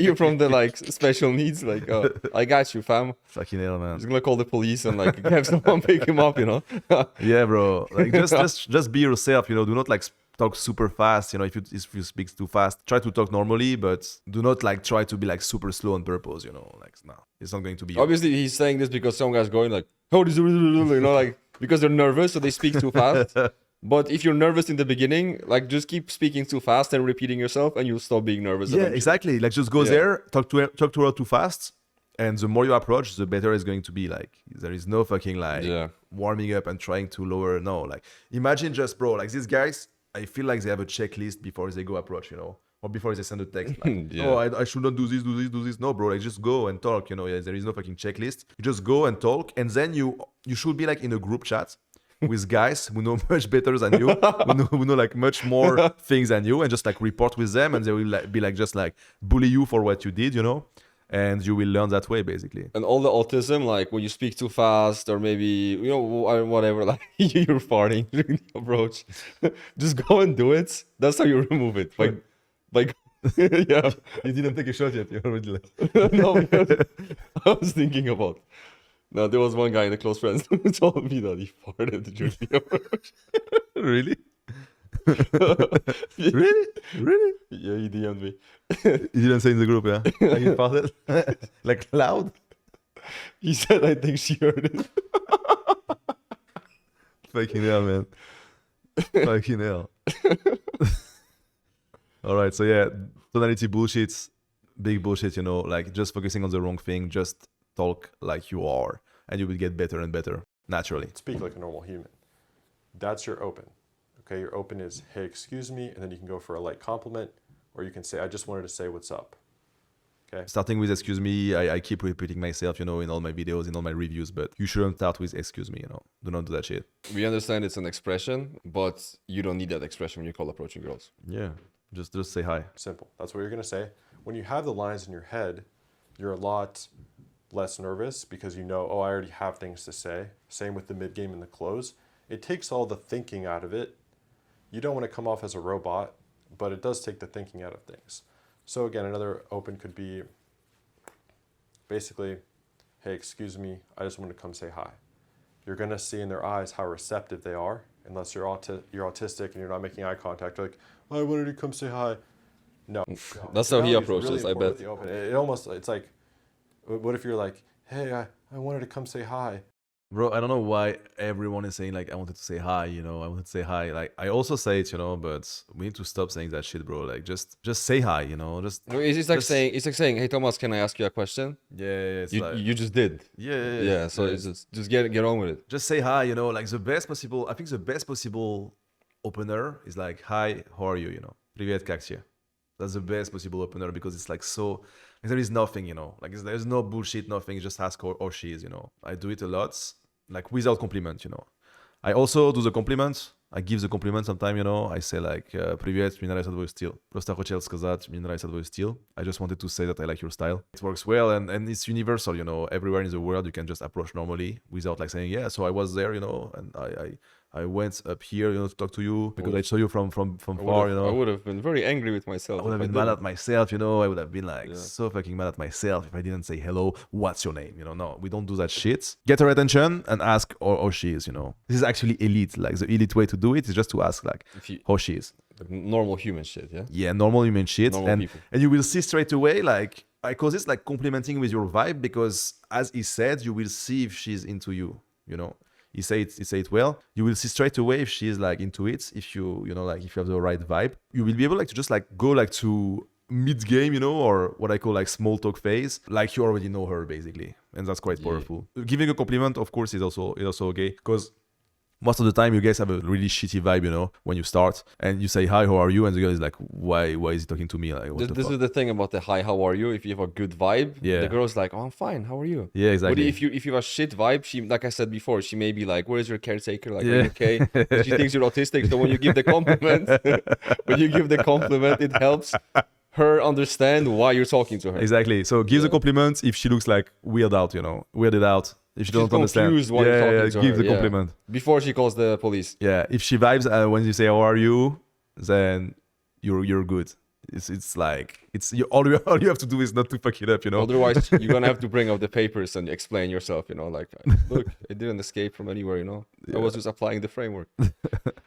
you're from the like special needs? Like, I got you, fam." Fucking hell, man. He's gonna call the police and like have someone pick him up, you know. Yeah, bro. Like, just be yourself, you know. Do not like talk super fast, you know. If you speak too fast, try to talk normally, but do not like try to be like super slow on purpose, you know. Like, no, it's not going to be. Obviously, he's saying this because some guy's going like, "Oh, this," you know, like because they're nervous, so they speak too fast. But if you're nervous in the beginning, like just keep speaking too fast and repeating yourself, and you'll stop being nervous. Yeah, eventually. exactly. Like, just go there, talk to her too fast, and the more you approach, the better it's going to be. Like, there is no fucking like warming up and trying to lower. No, like imagine just, bro, like these guys. I feel like they have a checklist before they go approach, you know, or before they send a text. Like, oh, I should not do this, do this, do this. No, bro, like just go and talk, you know. Yeah, there is no fucking checklist. You just go and talk, and then you should be like in a group chat with guys who know much better than you, who know like much more things than you, and just like report with them, and they will like, be like just like bully you for what you did, you know. And you will learn that way, basically. And all the autism, like when you speak too fast, or maybe, you know, whatever, like you're farting during the approach, just go and do it. That's how you remove it. Like, yeah. You didn't take a shot yet. You already like. No, I was thinking about. No, there was one guy in the close friends who told me that he farted during the approach. Really? Really? Yeah, he DM'd me. You didn't say in the group, yeah? Like you farted? Like loud? He said, I think she heard it. Fucking hell, man. Fucking hell. All right, so yeah, tonality bullshit, big bullshit, you know, like just focusing on the wrong thing, just talk like you are, and you will get better and better, naturally. Speak like a normal human. That's your open. Okay, your open is, hey, excuse me, and then you can go for a light compliment, or you can say, I just wanted to say what's up. Okay. Starting with excuse me, I keep repeating myself, you know, in all my videos, in all my reviews, but you shouldn't start with excuse me, you know. Do not do that shit. We understand it's an expression, but you don't need that expression when you call approaching girls. Yeah, just say hi. Simple. That's what you're going to say. When you have the lines in your head, you're a lot less nervous because you know, oh, I already have things to say. Same with the mid-game and the close. It takes all the thinking out of it. You don't want to come off as a robot, but it does take the thinking out of things. So again, another open could be basically, hey, excuse me, I just wanted to come say hi. You're going to see in their eyes how receptive they are, unless you're autistic and you're not making eye contact. You're like, oh, I wanted to come say hi. No. That's how he approaches, I bet. It's like, what if you're like, hey, I wanted to come say hi. Bro, I don't know why everyone is saying like, I wanted to say hi, you know, I wanted to say hi. Like, I also say it, you know, but we need to stop saying that shit, bro. Like, just say hi, you know, It's like saying, hey, Thomas, can I ask you a question? Yeah, you just did. Yeah. So it's just get on with it. Just say hi, you know, like the best possible opener is like, hi, how are you, you know? Привет, как тебе? That's the best possible opener because it's like so, like, there is nothing, you know, like there's no bullshit, nothing, just ask her or she is, you know. I do it a lot, like without compliment, you know. I also do the compliment. I give the compliment sometimes, you know. I say like, привет, мне нравится твой стиль. Просто хотел сказать, мне нравится твой стиль. I just wanted to say that I like your style. It works well and it's universal, you know. Everywhere in the world you can just approach normally without like saying, yeah, so I was there, you know, and I went up here, you know, to talk to you because I saw you from far, you know. I would have been very angry with myself. I would have been mad at myself, you know. I would have been like so fucking mad at myself if I didn't say hello. What's your name? You know, no, we don't do that shit. Get her attention and ask or she is, you know. This is actually elite. Like the elite way to do it is just to ask like how she is. Like normal human shit, yeah. Yeah, normal human shit, normal people. And you will see straight away like I call this like complimenting with your vibe because as he said, you will see if she's into you, you know. He say it well. You will see straight away if she is like into it. If you know, like if you have the right vibe, you will be able like to just like go like to mid game, you know, or what I call like small talk phase. Like you already know her basically, and that's quite powerful. Giving a compliment, of course, is also okay because most of the time you guys have a really shitty vibe, you know, when you start and you say hi, how are you, and the girl is like, why is he talking to me? Like, what the This fuck? is the thing about the hi, how are you? If you have a good vibe, Yeah. the girl's like, oh, I'm fine. How are you? Yeah, exactly. But if you have a shit vibe, she, like I said before, she may be like, where's your caretaker? Like, are Yeah. you okay? She thinks you're autistic. So when you give the compliment, it helps her understand why you're talking to her. Exactly. So give the compliment if she looks like weirded out. If she She's don't understand, confused why you're talking to give her, the compliment. before she calls the police. Yeah, if she vibes when you say how are you, then you're good. It's like all you have to do is not to fuck it up, you know. Otherwise, you're gonna have to bring out the papers and explain yourself. You know, like, look, I didn't escape from anywhere. You know, I was just applying the framework.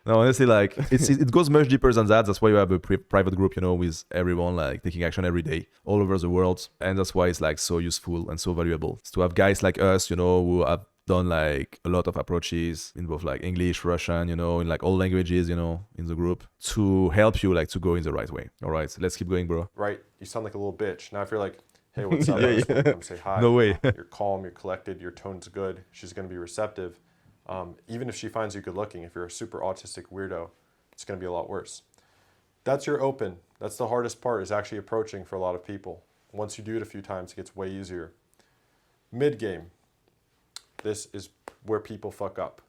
No, honestly, like it goes much deeper than that. That's why you have a private group, you know, with everyone like taking action every day all over the world, and that's why it's like so useful and so valuable. It's to have guys like us, you know, who have done like a lot of approaches in both like English, Russian, you know, in like all languages, you know, in the group to help you like to go in the right way. All right, so let's keep going, bro. Right? You sound like a little bitch. Now if you're like, hey, what's up? Come say hi. No way. You're calm, you're collected, your tone's good. She's going to be receptive. Even if she finds you good looking, if you're a super autistic weirdo, it's going to be a lot worse. That's your open. That's the hardest part, is actually approaching for a lot of people. Once you do it a few times, it gets way easier. Mid-game. This is where people fuck up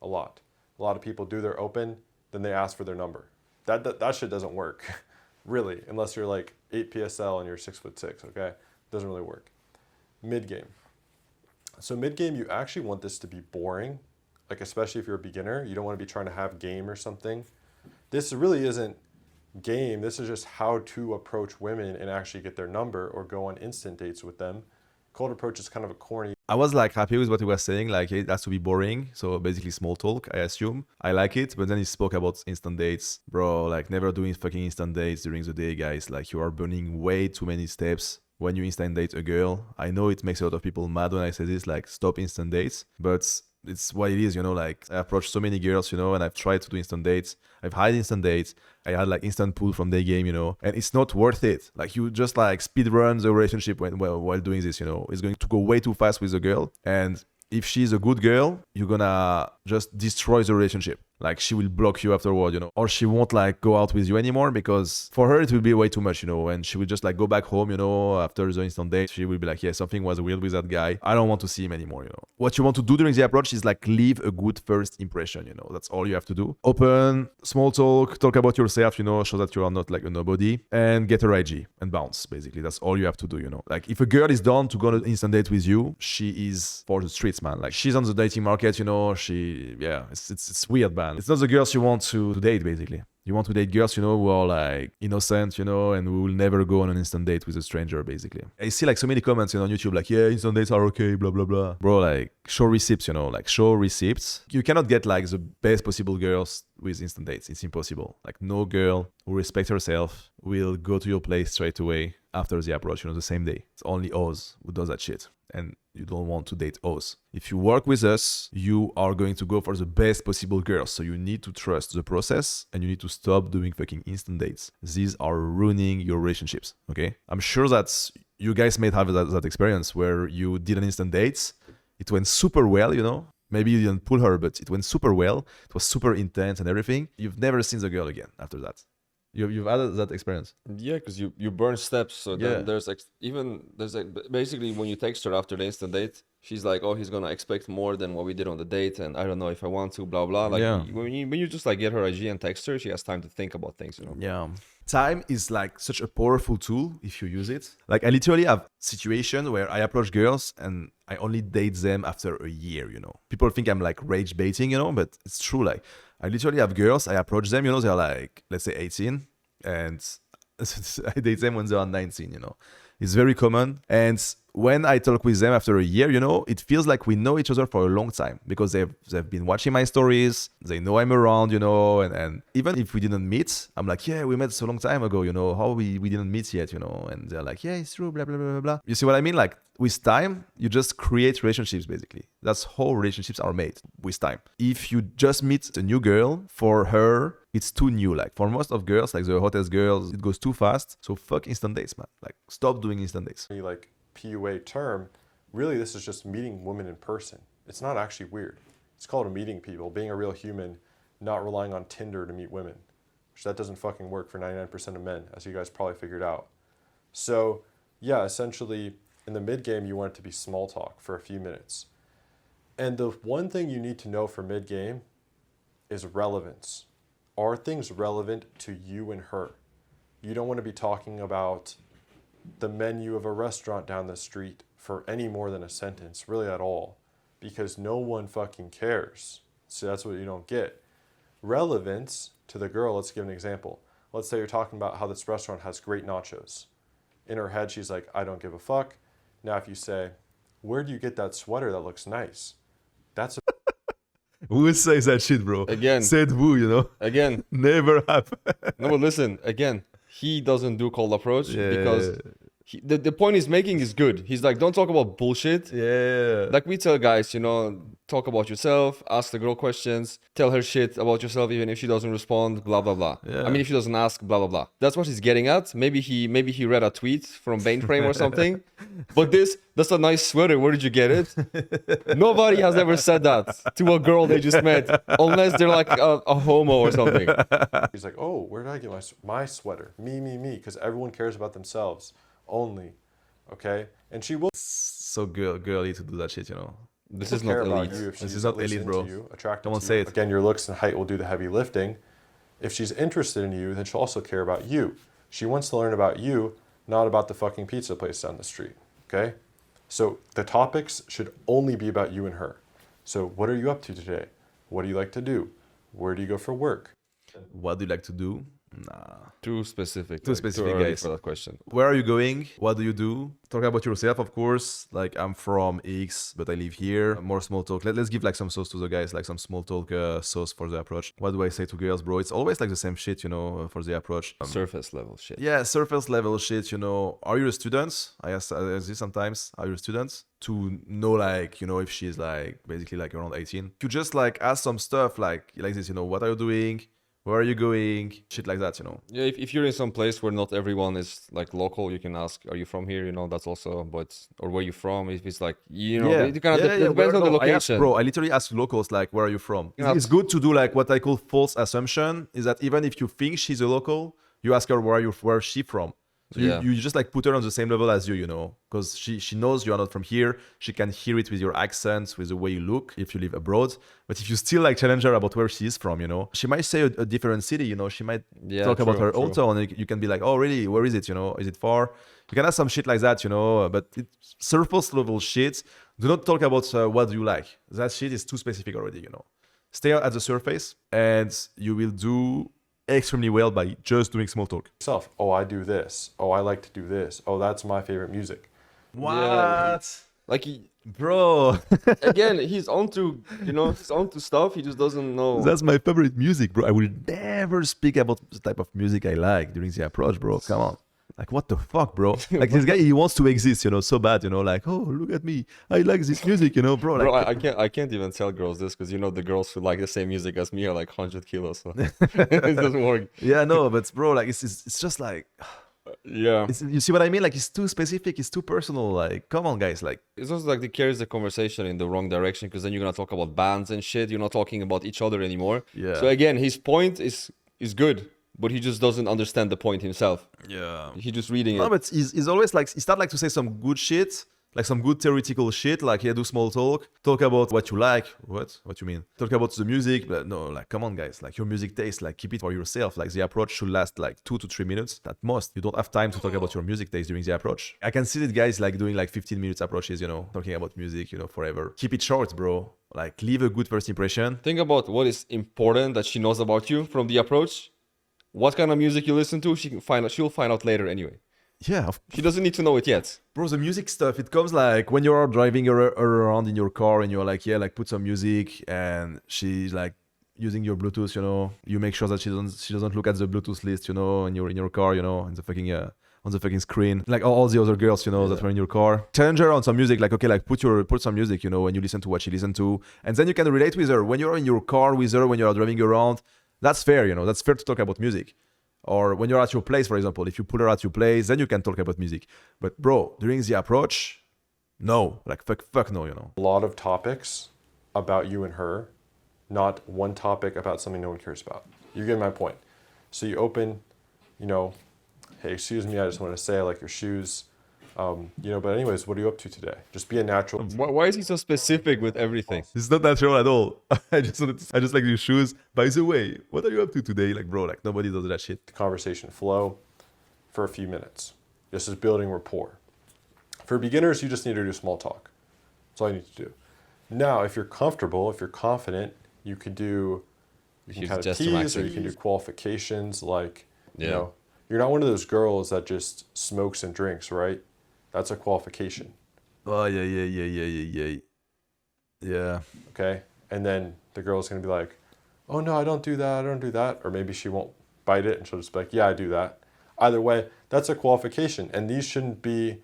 a lot. A lot of people do their open, then they ask for their number. That shit doesn't work, really, unless you're like 8 PSL and you're 6'6", okay? Doesn't really work. Mid-game. So mid-game, you actually want this to be boring, like especially if you're a beginner. You don't want to be trying to have game or something. This really isn't game. This is just how to approach women and actually get their number or go on instant dates with them. Cold approach is kind of a corny. I was like happy with what he was saying, like it has to be boring. So basically small talk, I assume. I like it, but then he spoke about instant dates. Bro, like never doing fucking instant dates during the day, guys. Like you are burning way too many steps when you instant date a girl. I know it makes a lot of people mad when I say this, like stop instant dates, but it's what it is, you know, like I approached so many girls, you know, and I've tried to do instant dates. I've had instant dates. I had like instant pull from day game, you know, and it's not worth it. Like you just like speed run the relationship while doing this, you know. It's going to go way too fast with the girl. And if she's a good girl, you're gonna just destroy the relationship. Like she will block you afterward, you know, or she won't like go out with you anymore because for her it will be way too much, you know, and she will just like go back home, you know, after the instant date. She will be like, yeah, something was weird with that guy. I don't want to see him anymore, you know. What you want to do during the approach is like leave a good first impression, you know. That's all you have to do. Open, small talk about yourself, you know, show that you are not like a nobody, and get her IG and bounce. Basically, that's all you have to do, you know. Like if a girl is down to go on an instant date with you, she is for the streets, man. Like she's on the dating market, you know. It's weird, man. It's not the girls you want to date, basically. You want to date girls, you know, who are like innocent, you know, and who will never go on an instant date with a stranger, basically. I see like so many comments, you know, on YouTube, like, yeah, instant dates are okay, blah, blah, blah. Bro, like, show receipts, you know, like, show receipts. You cannot get like the best possible girls with instant dates. It's impossible. Like, no girl who respects herself will go to your place straight away after the approach, you know, the same day. It's only Oz who does that shit. And you don't want to date Oz. If you work with us, you are going to go for the best possible girls. So you need to trust the process and you need to stop doing fucking instant dates. These are ruining your relationships, okay? I'm sure that you guys may have that experience where you did an instant dates. It went super well, you know? Maybe you didn't pull her, but it went super well. It was super intense and everything. You've never seen the girl again after that. You've had that experience. Yeah, because you burn steps. So Yeah. then there's like basically when you text her after the instant date, she's like, oh, he's gonna expect more than what we did on the date, and I don't know if I want to, blah blah. Like Yeah. when you just like get her IG and text her, she has time to think about things, you know. Yeah. Time is like such a powerful tool if you use it. Like I literally have situations where I approach girls and I only date them after a year, you know. People think I'm like rage baiting, you know, but it's true. Like I literally have girls, I approach them, you know, they're like, let's say 18, and I date them when they are 19, you know. It's very common. And when I talk with them after a year, you know, it feels like we know each other for a long time because they've been watching my stories. They know I'm around, you know, and even if we didn't meet, I'm like, yeah, we met so long time ago, you know, how we didn't meet yet, you know, and they're like, yeah, it's true, blah, blah, blah, blah, blah. You see what I mean? Like with time, you just create relationships, basically. That's how relationships are made, with time. If you just meet a new girl, for her, it's too new. Like for most of girls, like the hottest girls, it goes too fast. So fuck instant dates, man. Like stop doing instant dates. Like PUA term, really this is just meeting women in person. It's not actually weird. It's called meeting people, being a real human, not relying on Tinder to meet women, which that doesn't fucking work for 99% of men, as you guys probably figured out. So yeah, essentially in the mid game, you want it to be small talk for a few minutes. And the one thing you need to know for mid game is relevance. Are things relevant to you and her? You don't want to be talking about the menu of a restaurant down the street for any more than a sentence, really at all, because no one fucking cares. So that's what you don't get. Relevance to the girl, let's give an example. Let's say you're talking about how this restaurant has great nachos. In her head, she's like, I don't give a fuck. Now, if you say, where do you get that sweater that looks nice? That's a Who says that shit, bro? Again. Said who, you know? Again. Never have. No, but listen, again, he doesn't do cold approach Yeah. because the point he's making is good. He's like, don't talk about bullshit. Yeah. Like we tell guys, you know, talk about yourself, ask the girl questions, tell her shit about yourself even if she doesn't respond, blah blah blah. Yeah. I mean, if she doesn't ask, blah blah blah. That's what he's getting at. Maybe he read a tweet from Bainframe or something. But that's a nice sweater. Where did you get it? Nobody has ever said that to a girl they just met, unless they're like a homo or something. He's like, oh, where did I get my sweater? Me, because everyone cares about themselves only, okay? And she will So girly to do that shit, you know? This is not care about elite. you if This she's is not at least elite, into bro. you, attracted Come on, to say you. it. Again, your looks and height will do the heavy lifting. If she's interested in you, then she'll also care about you. She wants to learn about you, not about the fucking pizza place down the street, okay? So the topics should only be about you and her. So what are you up to today? What do you like to do? Where do you go for work? What do you like to do? Nah. Too specific. Too specific, early guys. for that question. Where are you going? What do you do? Talk about yourself, of course. Like, I'm from X, but I live here. More small talk. Let's give like some sauce to the guys, like some small talk sauce for the approach. What do I say to girls, bro? It's always like the same shit, you know, for the approach. Surface level shit. Yeah, surface level shit, you know. Are you a student? I ask this sometimes. Are you a student? To know, like, you know, if she's like basically like around 18. You just like ask some stuff like this, you know, what are you doing? Where are you going? Shit like that, you know. Yeah, if you're in some place where not everyone is like local, you can ask, "Are you from here?" You know, that's also. But or where you from? If it's like you know, it kind of depends on the location. I literally ask locals like, "Where are you from?" Yeah. It's good to do like what I call false assumption. Is that even if you think she's a local, you ask her where is she from. So Yeah. you just like put her on the same level as you know, because she knows you are not from here. She can hear it with your accent, with the way you look if you live abroad. But if you still like challenge her about where she is from, you know, she might say a different city, you know, she might talk about her own town. And you can be like, oh, really? Where is it? You know, is it far? You can ask some shit like that, you know, but it's surface level shit. Do not talk about what do you like. That shit is too specific already, you know. Stay at the surface and you will do extremely well by just doing small talk. Yourself. Oh, I do this. Oh, I like to do this. Oh, that's my favorite music. What? Yeah. Like Bro, again, he's onto stuff. He just doesn't know. that's my favorite music, bro. I will never speak about the type of music I like during the approach, bro. Come on. Like, what the fuck, bro? Like, this guy, he wants to exist, you know, so bad, you know, like, oh, look at me. I like this music, you know, bro. Like, Bro, I can't even tell girls this because you know the girls who like the same music as me are like 100 kilos. So it doesn't work. yeah, no, but bro, like, it's just like, Yeah. you see what I mean? Like, it's too specific, it's too personal. Like, come on, guys. Like, It's also like it carries the conversation in the wrong direction because then you're gonna talk about bands and shit. You're not talking about each other anymore. Yeah. So again, his point is good, but he just doesn't understand the point himself. yeah. He's just reading No, it. but he's always like, he start like to say some good shit, like some good theoretical shit, like, yeah, do small talk about what you like. What you mean? Talk about the music, but no, like, come on, guys, like, your music taste, like, keep it for yourself. Like, the approach should last like 2 to 3 minutes at most. You don't have time to talk about your music taste during the approach. I can see that guys like doing like 15 minutes approaches, you know, talking about music, you know, forever. Keep it short, bro. Like, leave a good first impression. Think about what is important that she knows about you from the approach. What kind of music you listen to, she'll find out later anyway. Yeah, She doesn't need to know it yet. bro, the music stuff, it comes like when you're driving around in your car and you're like, yeah, like, put some music, and she's like using your Bluetooth, you know, you make sure that she doesn't look at the Bluetooth list, you know, in your car, you know, in the fucking on the fucking screen, like all the other girls, you know, that were in your car. Challenge her on some music, like, okay, like, put some music, you know, when you listen to what she listened to, and then you can relate with her when you're in your car with her, when you're driving around. That's fair, you know, that's fair to talk about music. Or when you're at your place, for example, if you put her at your place, then you can talk about music. But bro, during the approach, no, like, fuck no, you know. A lot of topics about you and her, not one topic about something no one cares about. You get my point. So you open, you know, hey, excuse me, I just want to say I like your shoes. You know, but anyways, what are you up to today? Just be a natural Why is he so specific with everything? It's not natural at all. I just like your shoes. By the way, what are you up to today? Like, bro, like nobody does that shit. conversation flow for a few minutes. This is building rapport. For beginners, you just need to do small talk. That's all you need to do. Now, if you're comfortable, if you're confident, you can Use kind of gesture tease, or you accent. can do qualifications like, you Yeah. know, you're not one of those girls that just smokes and drinks, right? That's a qualification, Oh yeah. Yeah. okay? And then the girl's gonna be like, oh no, I don't do that, I don't do that. Or maybe she won't bite it and she'll just be like, yeah, I do that. Either way, that's a qualification. And these shouldn't be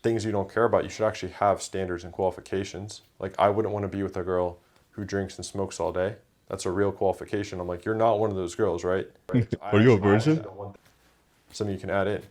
things you don't care about. You should actually have standards and qualifications. Like, I wouldn't want to be with a girl who drinks and smokes all day. That's a real qualification. I'm like, you're not one of those girls, right? Are you a virgin? Something you can add in.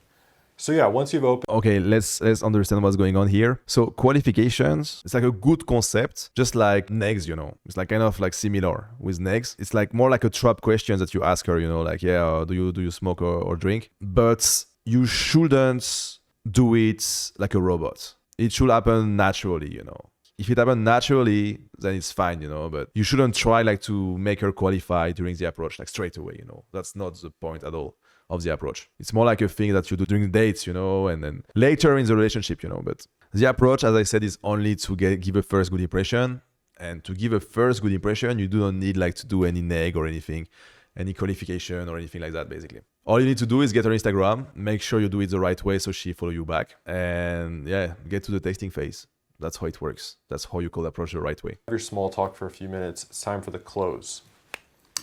So yeah, once you've opened, Okay, let's understand what's going on here. So qualifications, it's like a good concept, just like negs, you know. It's like kind of like similar with negs. It's like more like a trap question that you ask her, you know, like, yeah, do you smoke or drink? But you shouldn't do it like a robot. It should happen naturally, you know. If it happens naturally, then it's fine, you know, but you shouldn't try like to make her qualify during the approach, like straight away, you know. That's not the point at all of the approach. It's more like a thing that you do during dates, you know, and then later in the relationship, you know. But the approach, as I said, is only to give a first good impression. And to give a first good impression, you do not need like to do any neg or anything, any qualification or anything like that, basically. All you need to do is get her Instagram, make sure you do it the right way so she follow you back, and yeah, get to the texting phase. That's how it works. That's how you call the approach the right way. your small talk for a few minutes, it's time for the close.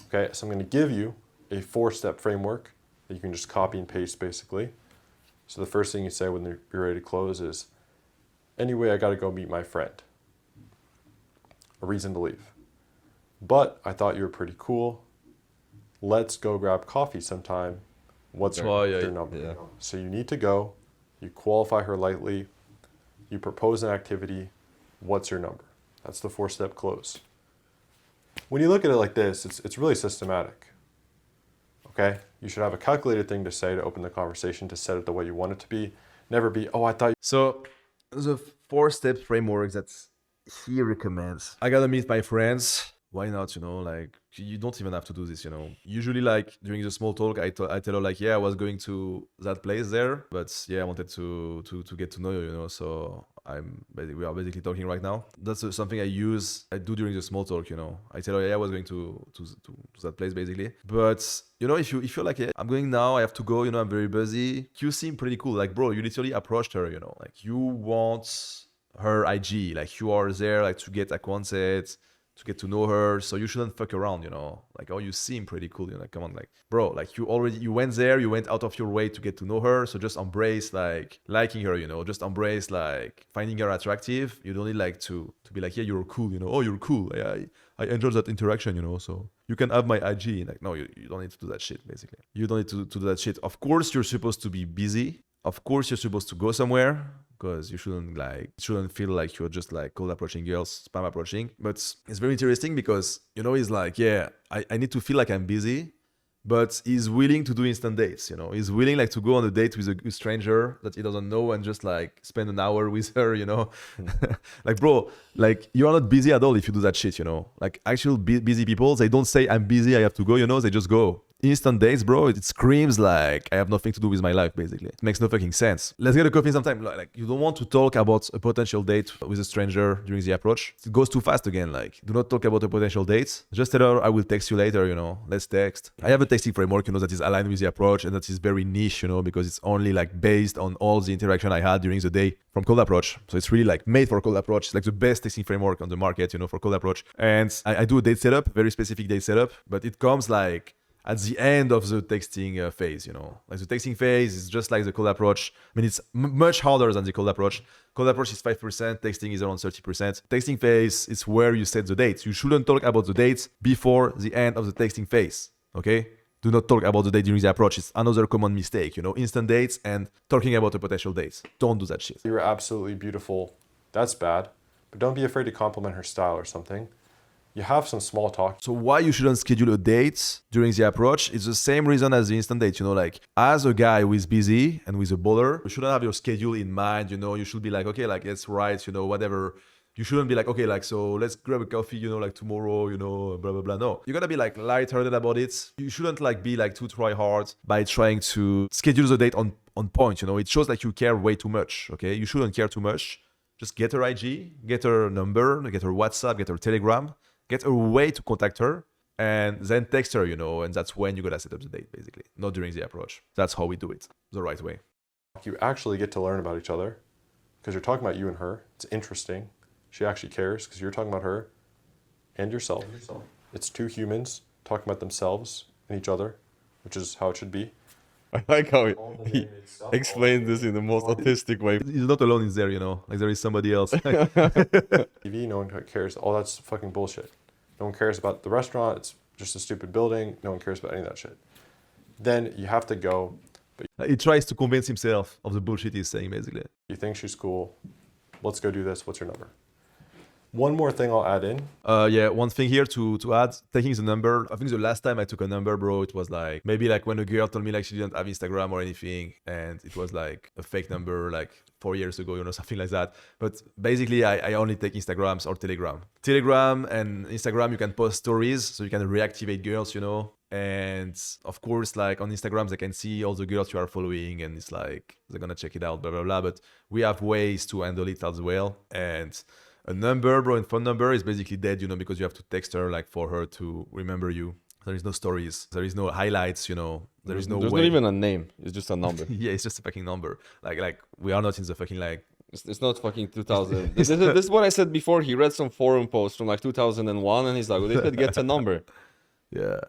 Okay, so I'm going to give you a 4-step framework that you can just copy and paste basically. So the first thing you say when you're ready to close is, anyway, I got to go meet my friend. A reason to leave. But I thought you were pretty cool. Let's go grab coffee sometime. What's your number? Yeah. So you need to go. You qualify her lightly. You propose an activity. What's your number? That's the 4-step close. When you look at it like this, it's really systematic. Okay? You should have a calculated thing to say to open the conversation, to set it the way you want it to be. Never be, oh, I thought. So the 4-step framework that he recommends. I gotta meet my friends. Why not, you know, like you don't even have to do this, you know. Usually like during the small talk, I tell her like, yeah, I was going to that place there, but yeah, I wanted to get to know you, you know, so we are basically talking right now. That's something I do during the small talk, you know. I tell her, yeah, I was going to that place basically. But you know, if you're like, yeah, I'm going now, I have to go, you know, I'm very busy. You seem pretty cool. Like, bro, you literally approached her, you know, like you want her IG, like you are there like to get acquainted, to get to know her, so you shouldn't fuck around, you know. Like, oh, you seem pretty cool, you know. Like, come on, like, bro, like you went there, you went out of your way to get to know her, so just embrace like liking her, you know. Just embrace like finding her attractive. You don't need like to be like, yeah, you're cool, you know. Oh, you're cool. I enjoyed that interaction, you know. So you can have my IG. Like, no, you don't need to do that shit. Basically, you don't need to do that shit. Of course, you're supposed to be busy. Of course, you're supposed to go somewhere, because you shouldn't feel like you're just like cold approaching girls, spam approaching. But it's very interesting because, you know, he's like, yeah, I need to feel like I'm busy, but he's willing to do instant dates, you know. He's willing like to go on a date with a stranger that he doesn't know and just like spend an hour with her, you know. Like, bro, like you are not busy at all if you do that shit, you know. Like actual busy people, they don't say I'm busy, I have to go, you know, they just go. Instant dates, bro, it screams like I have nothing to do with my life, basically. It makes no fucking sense. Let's get a coffee sometime. Like, you don't want to talk about a potential date with a stranger during the approach. It goes too fast again. Like, do not talk about a potential date. Just tell her I will text you later, you know. Let's text. I have a texting framework, you know, that is aligned with the approach and that is very niche, you know, because it's only like based on all the interaction I had during the day from cold approach. So it's really like made for cold approach. It's like the best texting framework on the market, you know, for cold approach. And I do a date setup, very specific date setup, but it comes like at the end of the texting phase, you know. Like the texting phase is just like the cold approach. I mean, it's much harder than the cold approach. Cold approach is 5%, texting is around 30%. Texting phase is where you set the dates. You shouldn't talk about the dates before the end of the texting phase, okay? Do not talk about the date during the approach. It's another common mistake, you know, instant dates and talking about the potential dates. Don't do that shit. You're absolutely beautiful. That's bad. but don't be afraid to compliment her style or something. You have some small talk. So why you shouldn't schedule a date during the approach is the same reason as the instant date. You know, like as a guy who is busy and with a baller, you shouldn't have your schedule in mind. You know, you should be like, okay, like it's right, you know, whatever. You shouldn't be like, okay, like, so let's grab a coffee, you know, like tomorrow, you know, blah, blah, blah. No, you gotta be like lighthearted about it. You shouldn't like be like too try hard by trying to schedule the date on point. You know, it shows like you care way too much. Okay. You shouldn't care too much. Just get her IG, get her number, get her WhatsApp, get her Telegram, get a way to contact her, and then text her, you know, and that's when you gotta set up the date, basically, not during the approach. That's how we do it the right way. You actually get to learn about each other because you're talking about you and her. It's interesting. She actually cares because you're talking about her and yourself. It's two humans talking about themselves and each other, which is how it should be. I like how he explained this in the most autistic way. He's not alone in there, you know, like there is somebody else. TV, no one cares. All that's fucking bullshit. No one cares about the restaurant. It's just a stupid building. No one cares about any of that shit. Then you have to go. But He tries to convince himself of the bullshit he's saying, basically. you think she's cool. Let's go do this. What's your number? One more thing I'll add in. Yeah, one thing here to add, taking the number. I think the last time I took a number, bro, it was like maybe like when a girl told me like she didn't have Instagram or anything, and it was like a fake number like 4 years ago, you know, something like that. But basically, I only take Instagrams or Telegram. Telegram and Instagram, you can post stories, so you can reactivate girls, you know. And of course, like on Instagram, they can see all the girls you are following, and it's like they're gonna check it out, blah blah blah. But we have ways to handle it as well. And a number, bro, and phone number is basically dead, you know, because you have to text her like for her to remember you. There is no stories, there is no highlights, you know. There's There's way. not even a name. It's just a number. Yeah, it's just a fucking number. Like we are not in the fucking like. It's not fucking 2000. This is what I said before. He read some forum post from like 2001, and he's like, well, they could get a number. Yeah.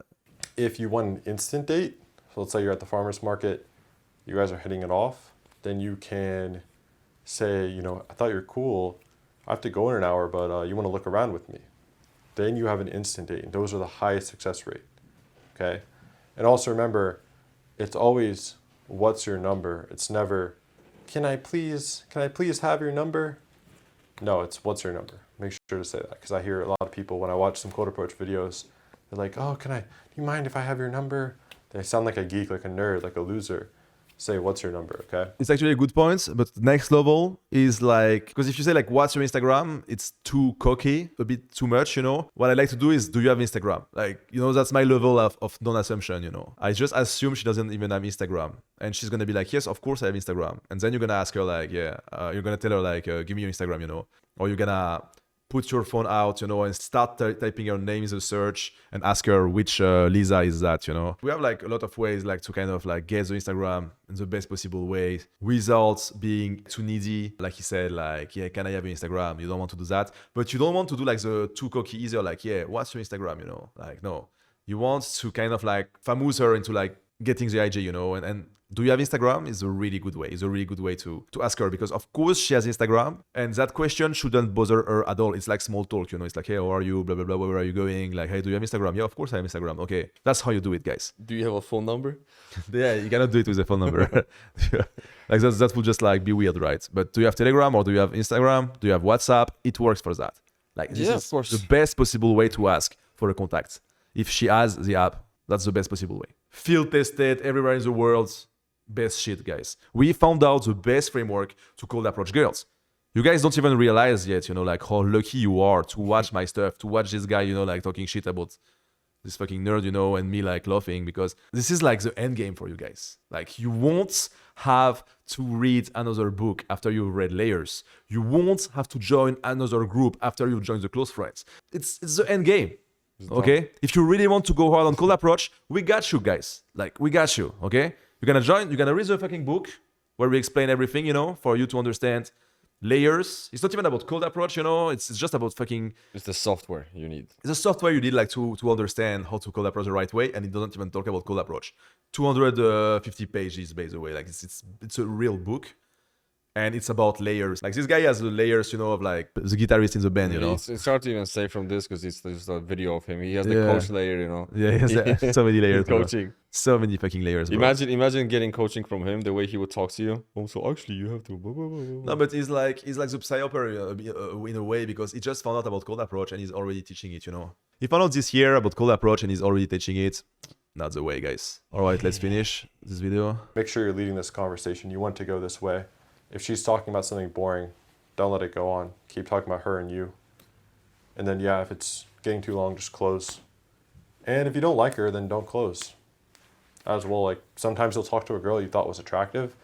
If you want an instant date, so let's say you're at the farmer's market, you guys are hitting it off, then you can say, you know, I thought you're cool. I have to go in an hour, but you want to look around with me. Then you have an instant date, and those are the highest success rate. Okay? And also remember, it's always, what's your number? It's never, can I please have your number? No, it's what's your number? Make sure to say that, because I hear a lot of people when I watch some cold approach videos, they're like, oh, do you mind if I have your number? They sound like a geek, like a nerd, like a loser. Say, what's your number, okay? It's actually a good point, but next level is like, because if you say like, what's your Instagram? It's too cocky, a bit too much, you know? What I like to do is, do you have Instagram? Like, you know, that's my level of non-assumption, you know? I just assume she doesn't even have Instagram. And she's gonna be like, yes, of course I have Instagram. And then you're gonna ask her like, yeah, you're gonna tell her like, give me your Instagram, you know? Or you're gonna put your phone out, you know, and start typing her name in the search and ask her which Lisa is that, you know. We have like a lot of ways like to kind of like get the Instagram in the best possible way without being too needy. Like he said, like, yeah, can I have your Instagram? You don't want to do that, but you don't want to do like the too cocky either. Like, yeah, what's your Instagram? You know, like, no, you want to kind of like famous her into like getting the IG, you know, and do you have Instagram is a really good way. It's a really good way to ask her, because of course she has Instagram, and that question shouldn't bother her at all. It's like small talk, you know. It's like, hey, how are you? Blah blah blah. Where are you going? Like, hey, do you have Instagram? Yeah, of course I have Instagram. Okay, that's how you do it, guys. Do you have a phone number? Yeah, you cannot do it with a phone number. Like that would just like be weird, right? But do you have Telegram or do you have Instagram? Do you have WhatsApp? It works for that. Like, this Yeah, is of course. the best possible way to ask for a contact. If she has the app, that's the best possible way. Field tested everywhere in the world. Best shit, guys. We found out the best framework to cold approach girls. You guys don't even realize yet, you know, like how lucky you are to watch my stuff, to watch this guy, you know, like talking shit about this fucking nerd, you know, and me like laughing, because this is like the end game for you guys. Like, you won't have to read another book after you've read Layers. You won't have to join another group after you've joined the close friends. It's the end game. Okay? If you really want to go hard on cold approach, we got you, guys. Like, we got you, okay? You're gonna read the fucking book where we explain everything, you know, for you to understand Layers. It's not even about cold approach, you know, it's just about fucking... It's the software you need. It's a software you need like to understand how to cold approach the right way, and it doesn't even talk about cold approach. 250 pages, by the way, like it's a real book. And it's about layers. Like this guy has the layers, you know, of like the guitarist in the band, you know. It's hard to even say from this because it's just a video of him. He has the Yeah. coach layer, you know. Yeah, he has so many layers. Bro. Coaching. So many fucking layers. Bro. Imagine getting coaching from him, the way he would talk to you. Oh, so actually you have to. Blah, blah, blah, blah. No, but he's like the psyoper in a way, because he just found out about cold approach and he's already teaching it, you know. He found out this year about cold approach and he's already teaching it. Not the way, guys. All right, let's finish this video. Make sure you're leading this conversation. You want to go this way. If she's talking about something boring, don't let it go on. Keep talking about her and you. And then, yeah, if it's getting too long, just close. And if you don't like her, then don't close as well. Like, sometimes you'll talk to a girl you thought was attractive,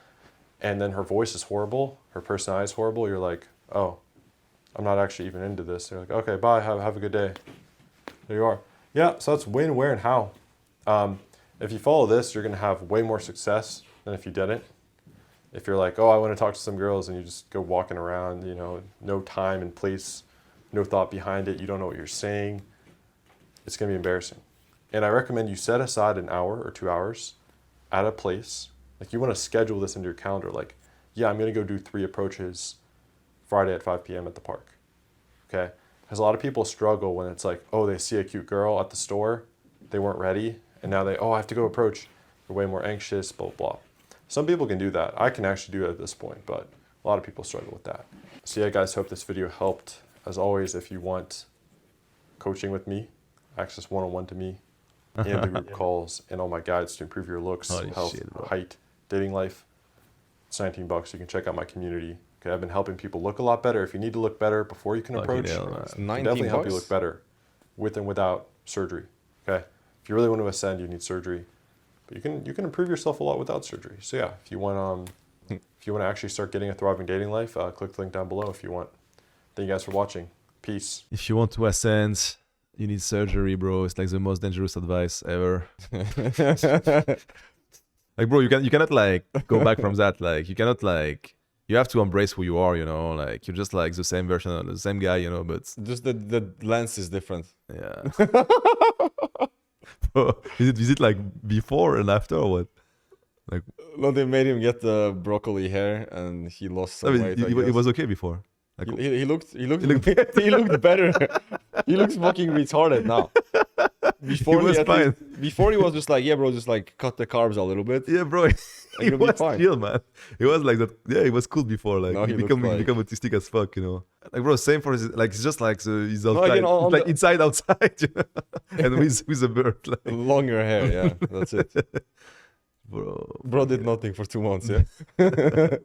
and then her voice is horrible, her personality is horrible. You're like, oh, I'm not actually even into this. They're like, okay, bye, have a good day. There you are. Yeah, so that's when, where, and how. If you follow this, you're going to have way more success than if you didn't. If you're like, oh, I want to talk to some girls, and you just go walking around, you know, no time and place, no thought behind it, you don't know what you're saying, it's going to be embarrassing. And I recommend you set aside an hour or 2 hours at a place. Like, you want to schedule this into your calendar. Like, yeah, I'm going to go do 3 approaches Friday at 5 p.m. at the park. Okay? Because a lot of people struggle when it's like, oh, they see a cute girl at the store, they weren't ready, and now I have to go approach. They're way more anxious, blah, blah, blah. Some people can do that. I can actually do it at this point, but a lot of people struggle with that. So yeah, guys, hope this video helped. As always, if you want coaching with me, access one-on-one to me, and the group calls, and all my guides to improve your looks, Holy health, shit, bro. height, dating life, it's $19. You can check out my community. Okay, I've been helping people look a lot better. If you need to look better before you can Fucking approach, hell, man. I It's can 19 definitely help you bucks? look better with and without surgery. Okay, if you really want to ascend, you need surgery. But you can improve yourself a lot without surgery. So yeah, if you want to actually start getting a thriving dating life, click the link down below if you want. Thank you guys for watching. Peace. If you want to ascend, you need surgery, bro. It's like the most dangerous advice ever. Like, bro, you cannot like go back from that. Like, you cannot like, you have to embrace who you are, you know. Like, you're just like the same version of the same guy, you know. But Just the lens is different. yeah. Bro, is it like before and after or what? Like, No, they made him get the broccoli hair, and he lost I some mean, weight. it was okay before. Like, He looked He looked- he looked better. He looks fucking retarded now. Before was at fine. least- before he was just like, yeah, bro, just like cut the carbs a little bit. yeah, bro. He you'll be was fine. chill, man. He was like that. Yeah, he was cool before. Like, Now he he become looks like- autistic as fuck, you know. Like, bro, same for his. Like, it's just like his No, outside, again, on it's like the- inside, outside, you know? And with a bird, like, Longer hair, yeah, that's it. bro. Bro did nothing for 2 months, yeah.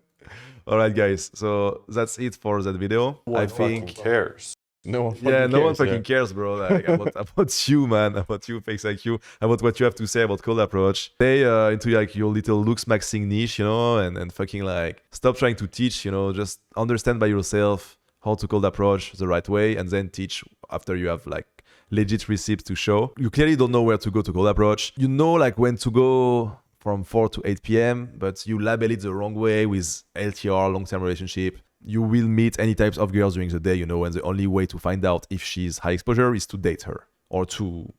All right, guys. So that's it for that video. One I fucking think. cares. No one fucking Yeah, no one cares, yeah. fucking cares, bro. Like, about you, man. About you, FaceIQ. About what you have to say about cold approach. Stay into like your little looks maxing niche, you know, and fucking like stop trying to teach, you know. Just understand by yourself how to cold approach the right way, and then teach after you have like legit receipts to show. You clearly don't know where to go to cold approach. You know, like when to go from 4 to 8 p.m., but you label it the wrong way with LTR, long-term relationship. You will meet any types of girls during the day, you know, and the only way to find out if she's high exposure is to date her or to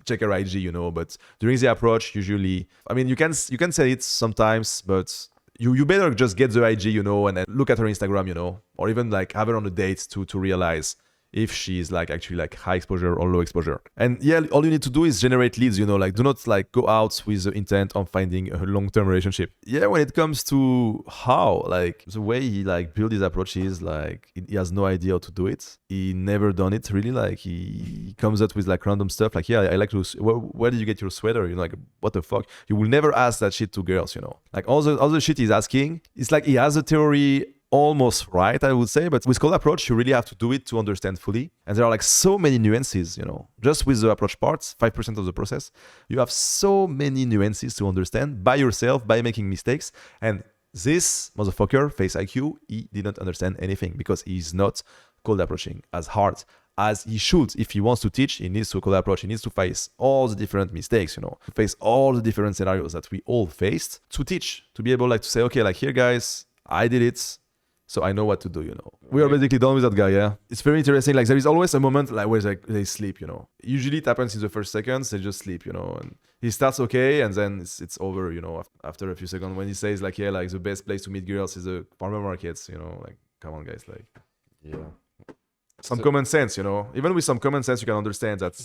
check her IG, you know. But during the approach, usually, I mean, you can say it sometimes, but you better just get the IG, you know, and then look at her Instagram, you know, or even like have her on a date to realize if she's like actually like high exposure or low exposure. And yeah, all you need to do is generate leads, you know, like do not like go out with the intent on finding a long-term relationship. Yeah, when it comes to how, like the way he like build his approaches, like he has no idea how to do it. He never done it really. Like he comes up with like random stuff like, yeah, I like to, where did you get your sweater? You know, like what the fuck? You will never ask that shit to girls, you know. Like all the shit he's asking, it's like he has a theory almost right, I would say, but with cold approach, you really have to do it to understand fully. And there are like so many nuances, you know, just with the approach parts, 5% of the process, you have so many nuances to understand by yourself, by making mistakes. And this motherfucker, FaceIQ, he didn't understand anything because he's not cold approaching as hard as he should. If he wants to teach, he needs to cold approach. He needs to face all the different mistakes, you know, to face all the different scenarios that we all faced to teach, to be able like to say, okay, like here, guys, I did it. So I know what to do, you know. We are basically done with that guy, yeah. It's very interesting. Like there is always a moment like where they sleep, you know. Usually it happens in the first seconds, they just sleep, you know. And he starts okay, and then it's over, you know, after a few seconds when he says like, yeah, like the best place to meet girls is the farmer markets, you know. Like, come on, guys, like. Yeah. Some common sense, you know. Even with some common sense, you can understand that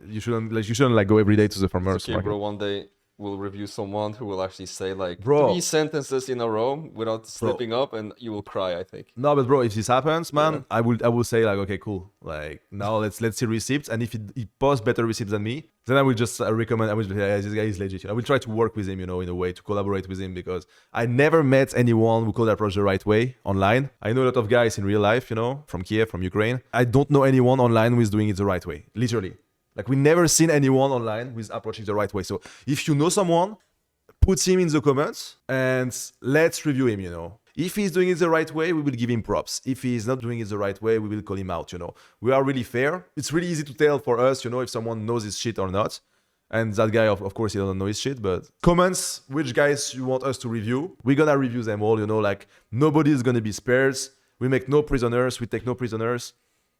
you shouldn't like go every day to the farmers Okay, market. bro. One day we'll review someone who will actually say like Bro. 3 sentences in a row without slipping up, and you will cry, I think. No, but bro, if this happens, man, I will say like, okay, cool. Like now let's see receipts, and if he posts better receipts than me, then I will just recommend. I will just say, yeah, this guy is legit. You know? I will try to work with him, you know, in a way to collaborate with him, because I never met anyone who could approach the right way online. I know a lot of guys in real life, you know, from Kiev, from Ukraine. I don't know anyone online who is doing it the right way, literally. Like we never seen anyone online who is approaching the right way. So if you know someone, put him in the comments and let's review him, you know. If he's doing it the right way, we will give him props. If he's not doing it the right way, we will call him out, you know. We are really fair. It's really easy to tell for us, you know, if someone knows his shit or not. And that guy, of course, he doesn't know his shit, but comments, which guys you want us to review. We're gonna review them all, you know, like nobody is gonna be spared. We make no prisoners, we take no prisoners.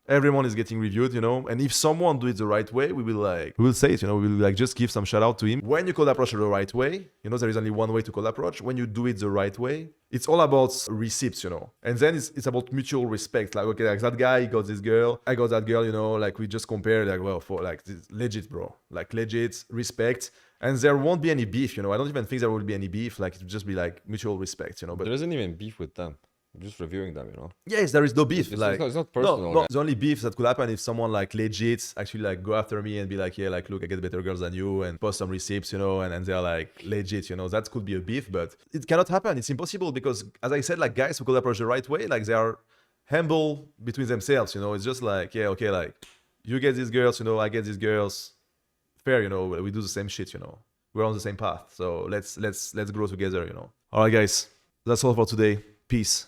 Everyone is getting reviewed, you know, and if someone do it the right way, we will say it, you know, we will like just give some shout out to him. When you call approach the right way, you know, there is only one way to call approach. When you do it the right way, it's all about receipts, you know, and then it's about mutual respect. Like, okay, like that guy, he got this girl, I got that girl, you know, like we just compare, like, well, for like this, legit, bro, like legit respect. And there won't be any beef, you know. I don't even think there will be any beef. Like, it would just be like mutual respect, you know. But there isn't even beef with them. I'm just reviewing them, you know. Yes, there is no beef. It's not personal. No, the only beef that could happen if someone like legit actually like go after me and be like, yeah, like look, I get better girls than you, and post some receipts, you know, and they're like legit, you know. That could be a beef, but it cannot happen. It's impossible because, as I said, like guys who could approach the right way, like they are humble between themselves, you know. It's just like, yeah, okay, like you get these girls, you know, I get these girls. Fair, you know. We do the same shit, you know. We're on the same path, so let's grow together, you know. All right, guys, that's all for today. Peace.